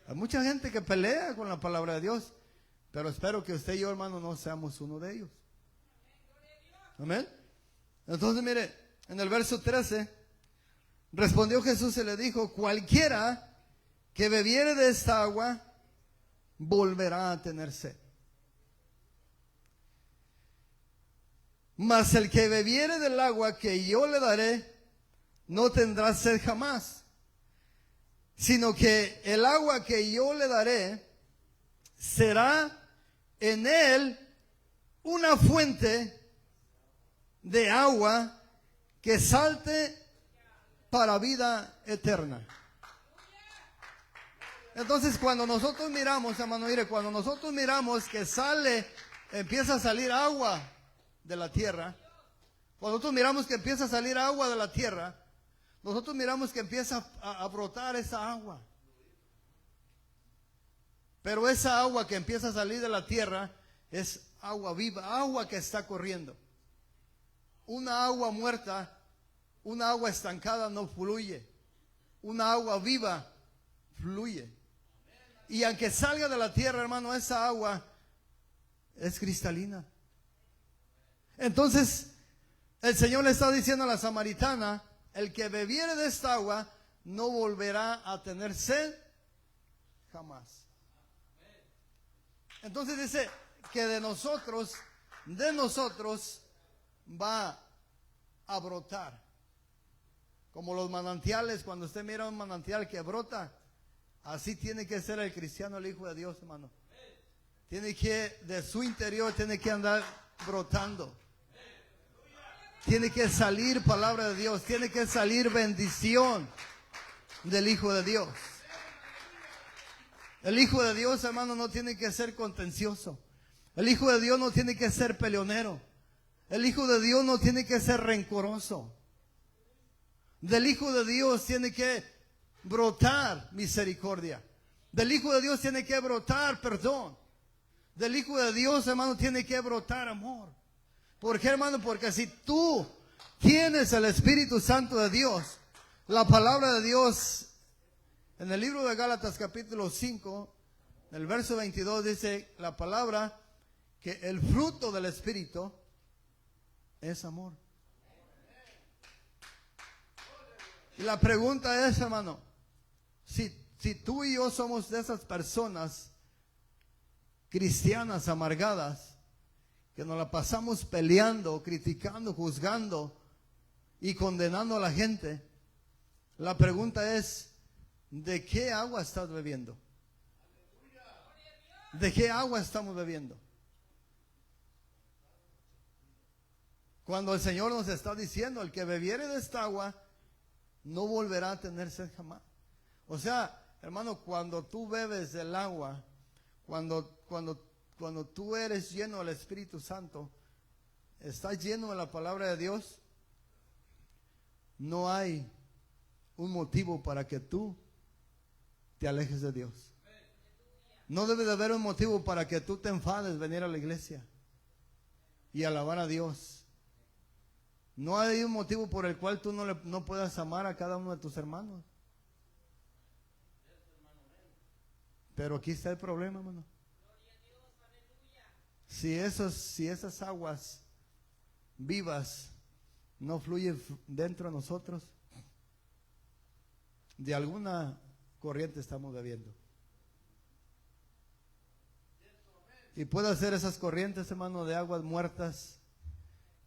Hay mucha gente que pelea con la palabra de Dios, pero espero que usted y yo, hermano, no seamos uno de ellos. Amén. Entonces, mire, en el verso 13, respondió Jesús y le dijo: cualquiera que bebiere de esta agua volverá a tener sed. Mas el que bebiere del agua que yo le daré no tendrá sed jamás, sino que el agua que yo le daré será en él una fuente de agua que salte para vida eterna. Entonces, cuando nosotros miramos, hermano, mire, cuando nosotros miramos que empieza a salir agua de la tierra, cuando nosotros miramos que empieza a salir agua de la tierra, nosotros miramos que empieza a brotar esa agua. Pero esa agua que empieza a salir de la tierra es agua viva, agua que está corriendo. Una agua muerta, una agua estancada no fluye. Una agua viva fluye. Y aunque salga de la tierra, hermano, esa agua es cristalina. Entonces, el Señor le está diciendo a la samaritana: el que bebiere de esta agua no volverá a tener sed jamás. Entonces dice que de nosotros va a brotar. Como los manantiales, cuando usted mira un manantial que brota, así tiene que ser el cristiano, el Hijo de Dios, hermano. Tiene que, de su interior, tiene que andar brotando. Tiene que salir palabra de Dios, tiene que salir bendición del Hijo de Dios. El Hijo de Dios, hermano, no tiene que ser contencioso. El Hijo de Dios no tiene que ser peleonero. El Hijo de Dios no tiene que ser rencoroso. Del Hijo de Dios tiene que brotar misericordia. Del Hijo de Dios tiene que brotar perdón. Del Hijo de Dios, hermano, tiene que brotar amor. ¿Por qué, hermano? Porque si tú tienes el Espíritu Santo de Dios, la palabra de Dios, en el libro de Gálatas capítulo 5, en el verso 22 dice la palabra que el fruto del Espíritu es amor. Y la pregunta es, hermano, si tú y yo somos de esas personas cristianas amargadas, que nos la pasamos peleando, criticando, juzgando y condenando a la gente, la pregunta es: ¿de qué agua estás bebiendo? ¿De qué agua estamos bebiendo? Cuando el Señor nos está diciendo: el que bebiere de esta agua no volverá a tener sed jamás. O sea, hermano, cuando tú bebes del agua, cuando tú eres lleno del Espíritu Santo, estás lleno de la palabra de Dios, no hay un motivo para que tú te alejes de Dios. No debe de haber un motivo para que tú te enfades venir a la iglesia y alabar a Dios. No hay un motivo por el cual tú no puedas amar a cada uno de tus hermanos. Pero aquí está el problema, hermano. Si esas aguas vivas no fluyen dentro de nosotros, de alguna corriente estamos bebiendo. Y puede ser esas corrientes, hermano, de aguas muertas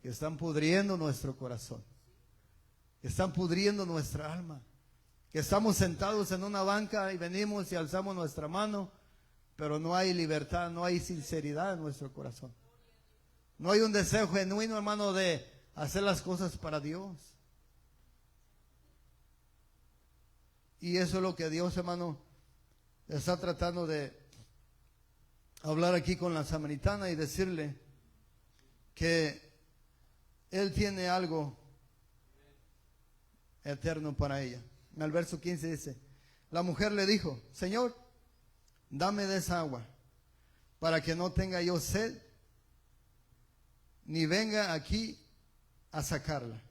que están pudriendo nuestro corazón, que están pudriendo nuestra alma, que estamos sentados en una banca y venimos y alzamos nuestra mano, pero no hay libertad, no hay sinceridad en nuestro corazón. No hay un deseo genuino, hermano, de hacer las cosas para Dios. Y eso es lo que Dios, hermano, está tratando de hablar aquí con la samaritana y decirle que Él tiene algo eterno para ella. En el verso 15 dice: la mujer le dijo: Señor, dame de esa agua, para que no tenga yo sed, ni venga aquí a sacarla.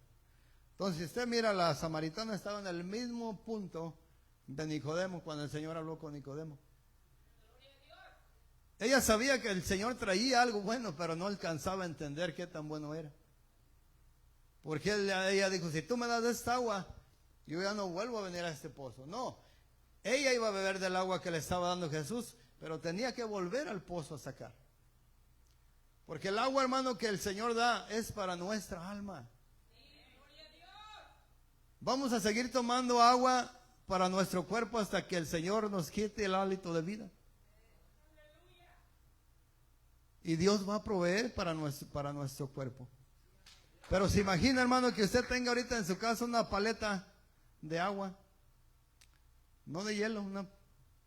Entonces, si usted mira, la samaritana estaba en el mismo punto de Nicodemo cuando el Señor habló con Nicodemo. Ella sabía que el Señor traía algo bueno, pero no alcanzaba a entender qué tan bueno era. Porque ella dijo, si tú me das de esta agua, yo ya no vuelvo a venir a este pozo. No, ella iba a beber del agua que le estaba dando Jesús, pero tenía que volver al pozo a sacar. Porque el agua, hermano, que el Señor da es para nuestra alma. Vamos a seguir tomando agua para nuestro cuerpo hasta que el Señor nos quite el hálito de vida. Y Dios va a proveer para nuestro cuerpo. Pero se imagina, hermano, que usted tenga ahorita en su casa una paleta de agua. No de hielo, una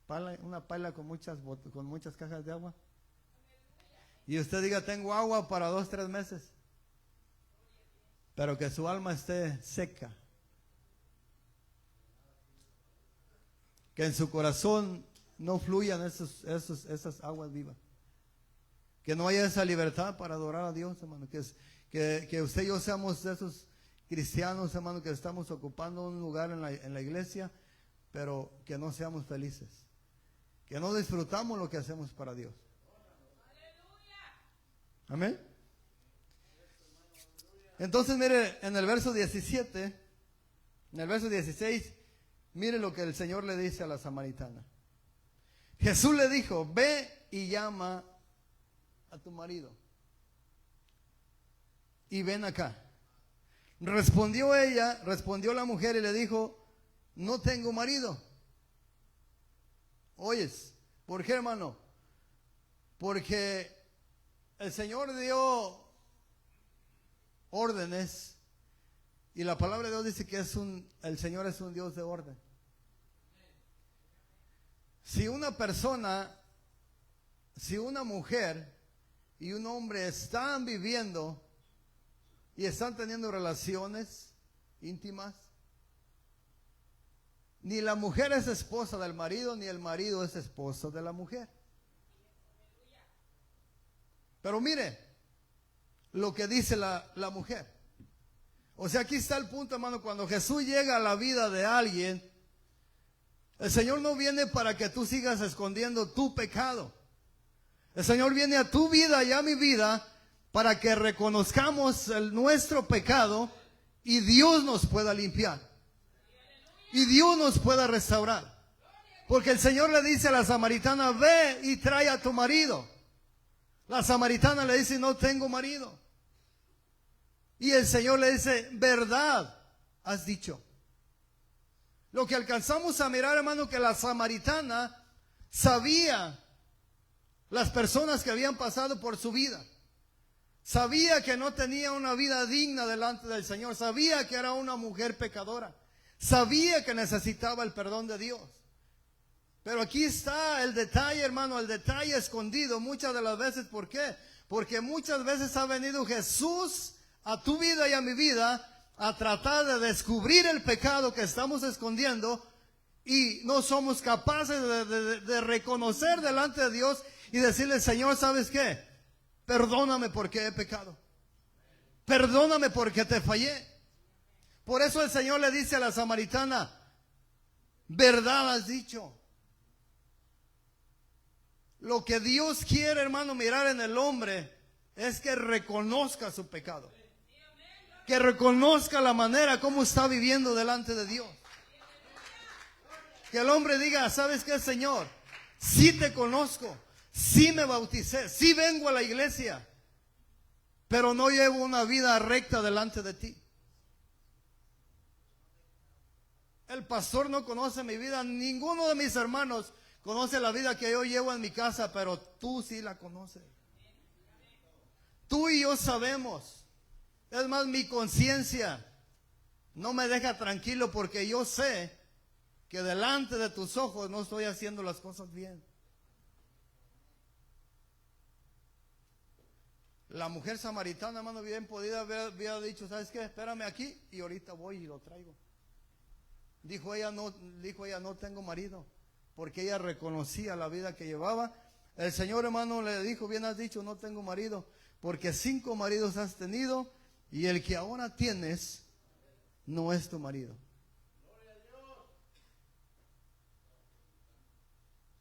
pala con muchas cajas de agua. Y usted diga, tengo agua para 2, 3 meses. Pero que su alma esté seca. Que en su corazón no fluyan esas aguas vivas. Que no haya esa libertad para adorar a Dios, hermano. Que usted y yo seamos de esos cristianos, hermano, que estamos ocupando un lugar en la iglesia, pero que no seamos felices. Que no disfrutamos lo que hacemos para Dios. Amén. Entonces, mire, en el verso 17, en el verso 16, mire lo que el Señor le dice a la samaritana. Jesús le dijo, ve y llama a tu marido y ven acá. Respondió la mujer y le dijo, no tengo marido. Oyes, ¿por qué, hermano? Porque el Señor dio órdenes y la palabra de Dios dice que el Señor es un Dios de orden. Si una mujer y un hombre están viviendo y están teniendo relaciones íntimas, ni la mujer es esposa del marido, ni el marido es esposa de la mujer. Pero mire lo que dice la mujer. O sea, aquí está el punto, hermano. Cuando Jesús llega a la vida de alguien, el Señor no viene para que tú sigas escondiendo tu pecado. El Señor viene a tu vida y a mi vida para que reconozcamos nuestro pecado y Dios nos pueda limpiar. Y Dios nos pueda restaurar. Porque el Señor le dice a la samaritana, ve y trae a tu marido. La samaritana le dice, no tengo marido. Y el Señor le dice, verdad has dicho. Lo que alcanzamos a mirar, hermano, que la samaritana sabía las personas que habían pasado por su vida. Sabía que no tenía una vida digna delante del Señor. Sabía que era una mujer pecadora. Sabía que necesitaba el perdón de Dios. Pero aquí está el detalle, hermano, el detalle escondido muchas de las veces. ¿Por qué? Porque muchas veces ha venido Jesús a tu vida y a mi vida a tratar de descubrir el pecado que estamos escondiendo y no somos capaces de reconocer delante de Dios y decirle, Señor, ¿sabes qué? Perdóname porque he pecado. Perdóname porque te fallé. Por eso el Señor le dice a la samaritana, verdad has dicho. Lo que Dios quiere, hermano, mirar en el hombre es que reconozca su pecado. Que reconozca la manera como está viviendo delante de Dios. Que el hombre diga, ¿sabes qué, Señor? Sí te conozco, sí me bauticé, sí vengo a la iglesia, pero no llevo una vida recta delante de ti. El pastor no conoce mi vida, ninguno de mis hermanos conoce la vida que yo llevo en mi casa, pero tú sí la conoces. Tú y yo sabemos. Es más, mi conciencia no me deja tranquilo porque yo sé que delante de tus ojos no estoy haciendo las cosas bien. La mujer samaritana, hermano, bien podida había dicho, ¿sabes qué? Espérame aquí y ahorita voy y lo traigo. Dijo ella, no tengo marido, porque ella reconocía la vida que llevaba. El Señor, hermano, le dijo, bien has dicho, no tengo marido, porque 5 maridos has tenido y el que ahora tienes no es tu marido.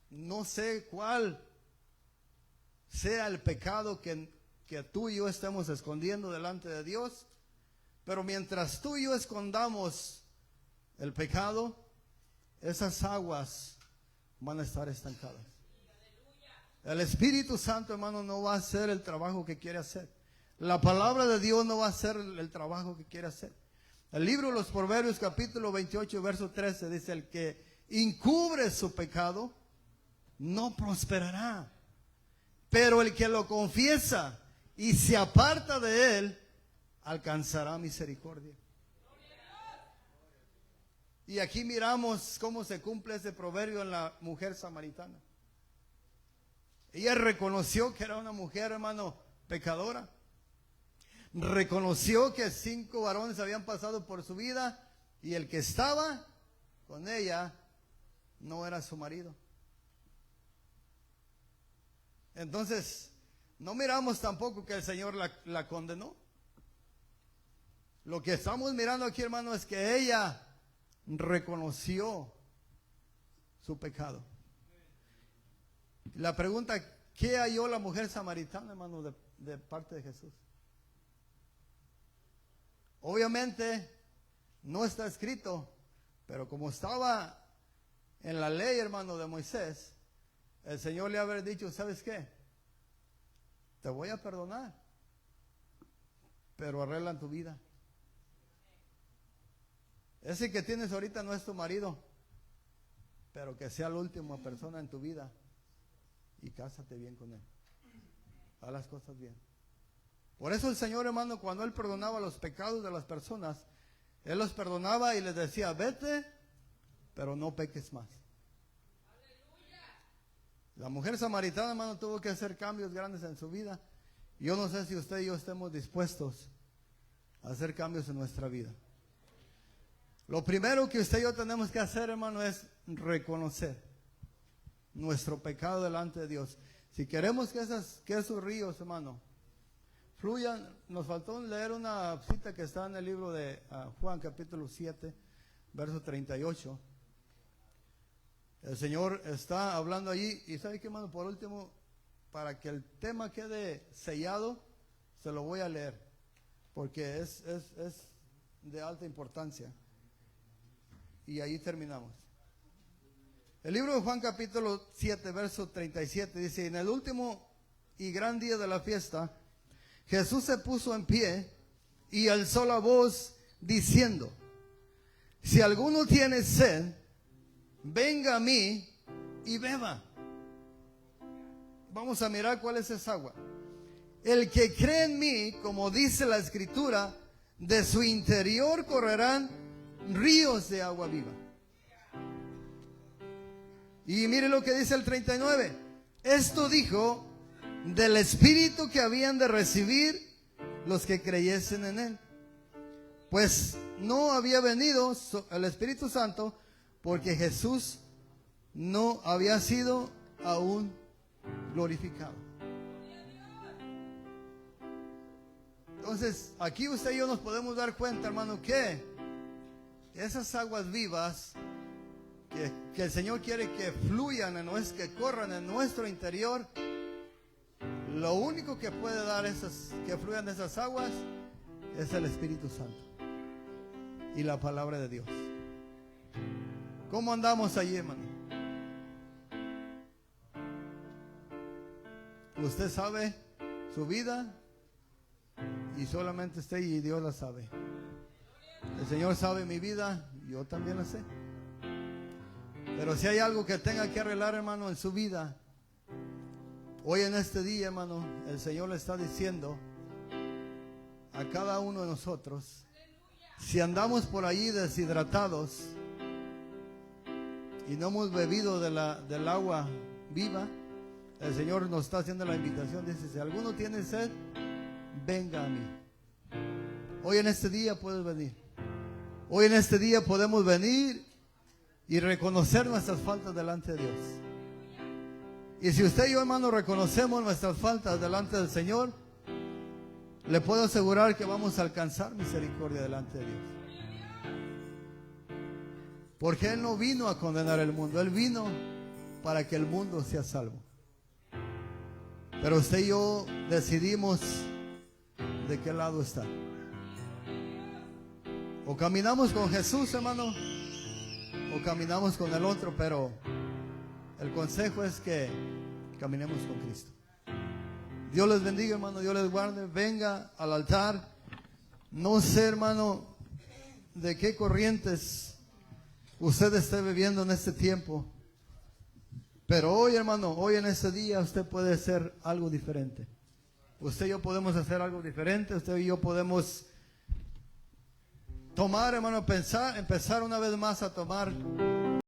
No sé cuál sea el pecado que tú y yo estemos escondiendo delante de Dios, pero mientras tú y yo escondamos el pecado, esas aguas van a estar estancadas. El Espíritu Santo, hermano, no va a hacer el trabajo que quiere hacer. La palabra de Dios no va a hacer el trabajo que quiere hacer. El libro de los Proverbios, capítulo 28, verso 13, dice: el que encubre su pecado no prosperará, pero el que lo confiesa y se aparta de él alcanzará misericordia. Y aquí miramos cómo se cumple ese proverbio en la mujer samaritana. Ella reconoció que era una mujer, hermano, pecadora. Reconoció que 5 varones habían pasado por su vida y el que estaba con ella no era su marido. Entonces, no miramos tampoco que el Señor la condenó. Lo que estamos mirando aquí, hermano, es que ella reconoció su pecado. La pregunta: ¿qué halló la mujer samaritana, hermano, de parte de Jesús? Obviamente no está escrito, pero como estaba en la ley, hermano, de Moisés, el Señor le habría dicho: ¿sabes qué? Te voy a perdonar, pero arregla tu vida. Ese que tienes ahorita no es tu marido, pero que sea la última persona en tu vida y cásate bien con él. Haz las cosas bien. Por eso el Señor, hermano, cuando Él perdonaba los pecados de las personas, Él los perdonaba y les decía: vete, pero no peques más. La mujer samaritana, hermano, tuvo que hacer cambios grandes en su vida. Yo no sé si usted y yo estemos dispuestos a hacer cambios en nuestra vida. Lo primero que usted y yo tenemos que hacer, hermano, es reconocer nuestro pecado delante de Dios. Si queremos que esos ríos, hermano, fluyan, nos faltó leer una cita que está en el libro de Juan, capítulo 7, verso 38. El Señor está hablando allí, y ¿sabe qué, hermano? Por último, para que el tema quede sellado, se lo voy a leer, porque es de alta importancia. Y ahí terminamos. El libro de Juan, capítulo 7, verso 37, dice: en el último y gran día de la fiesta, Jesús se puso en pie y alzó la voz diciendo: si alguno tiene sed, venga a mí y beba. Vamos a mirar cuál es esa agua. El que cree en mí, como dice la Escritura, de su interior correrán ríos de agua viva. Y mire lo que dice el 39. Esto dijo del Espíritu que habían de recibir los que creyesen en Él, pues no había venido el Espíritu Santo, porque Jesús no había sido aún glorificado. Entonces, aquí usted y yo nos podemos dar cuenta, hermano, que esas aguas vivas que el Señor quiere que fluyan, que corran en nuestro interior, lo único que puede dar que fluyan esas aguas es el Espíritu Santo y la palabra de Dios. ¿Cómo andamos allí, hermano? Usted sabe su vida y solamente usted y Dios la sabe. El Señor sabe mi vida, yo también la sé. Pero si hay algo que tenga que arreglar, hermano, en su vida, hoy en este día, hermano, el Señor le está diciendo a cada uno de nosotros: si andamos por allí deshidratados y no hemos bebido del agua viva, el Señor nos está haciendo la invitación. Dice: si alguno tiene sed, venga a mí. Hoy en este día puedes venir. Hoy en este día podemos venir y reconocer nuestras faltas delante de Dios. Y si usted y yo, hermano, reconocemos nuestras faltas delante del Señor, le puedo asegurar que vamos a alcanzar misericordia delante de Dios. Porque Él no vino a condenar el mundo, Él vino para que el mundo sea salvo. Pero usted y yo decidimos de qué lado está. O caminamos con Jesús, hermano, o caminamos con el otro, pero el consejo es que caminemos con Cristo. Dios les bendiga, hermano, Dios les guarde. Venga al altar. No sé, hermano, de qué corrientes usted esté bebiendo en este tiempo. Pero hoy, hermano, hoy en este día usted puede hacer algo diferente. Usted y yo podemos hacer algo diferente. Usted y yo podemos tomar, hermano, empezar una vez más a tomar